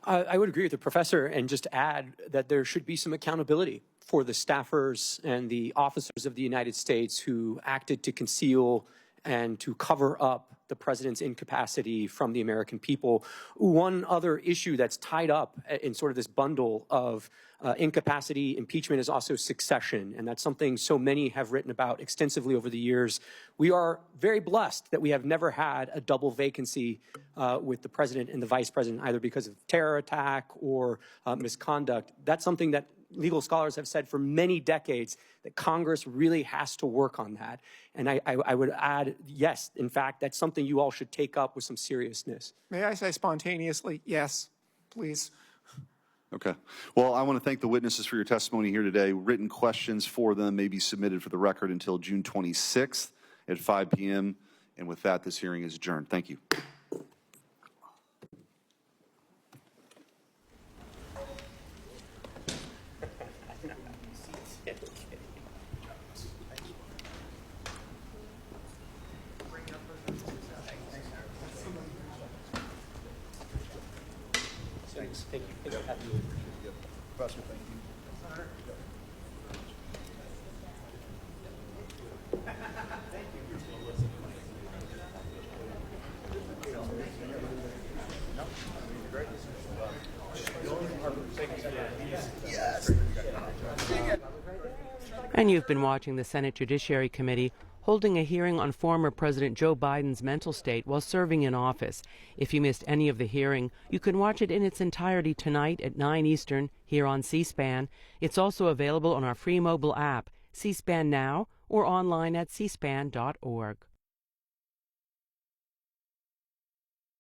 I would agree with the professor and just add that there should be some accountability for the staffers and the officers of the United States who acted to conceal and to cover up the president's incapacity from the American people. One other issue that's tied up in sort of this bundle of incapacity, impeachment, is also succession, and that's something so many have written about extensively over the years. We are very blessed that we have never had a double vacancy with the president and the vice president, either because of terror attack or misconduct. That's something that legal scholars have said for many decades, that Congress really has to work on that. And I would add, yes, in fact, that's something you all should take up with some seriousness. May I say spontaneously, yes, please? Okay. Well, I want to thank the witnesses for your testimony here today. Written questions for them may be submitted for the record until June 26th at 5 p.m. And with that, this hearing is adjourned. Thank you. Thank you. Thanks for having me. Professor, thank you. Thank you. And you've been watching the Senate Judiciary Committee holding a hearing on former President Joe Biden's mental state while serving in office. If you missed any of the hearing, you can watch it in its entirety tonight at 9 Eastern here on C-SPAN. It's also available on our free mobile app, C-SPAN Now, or online at cspan.org.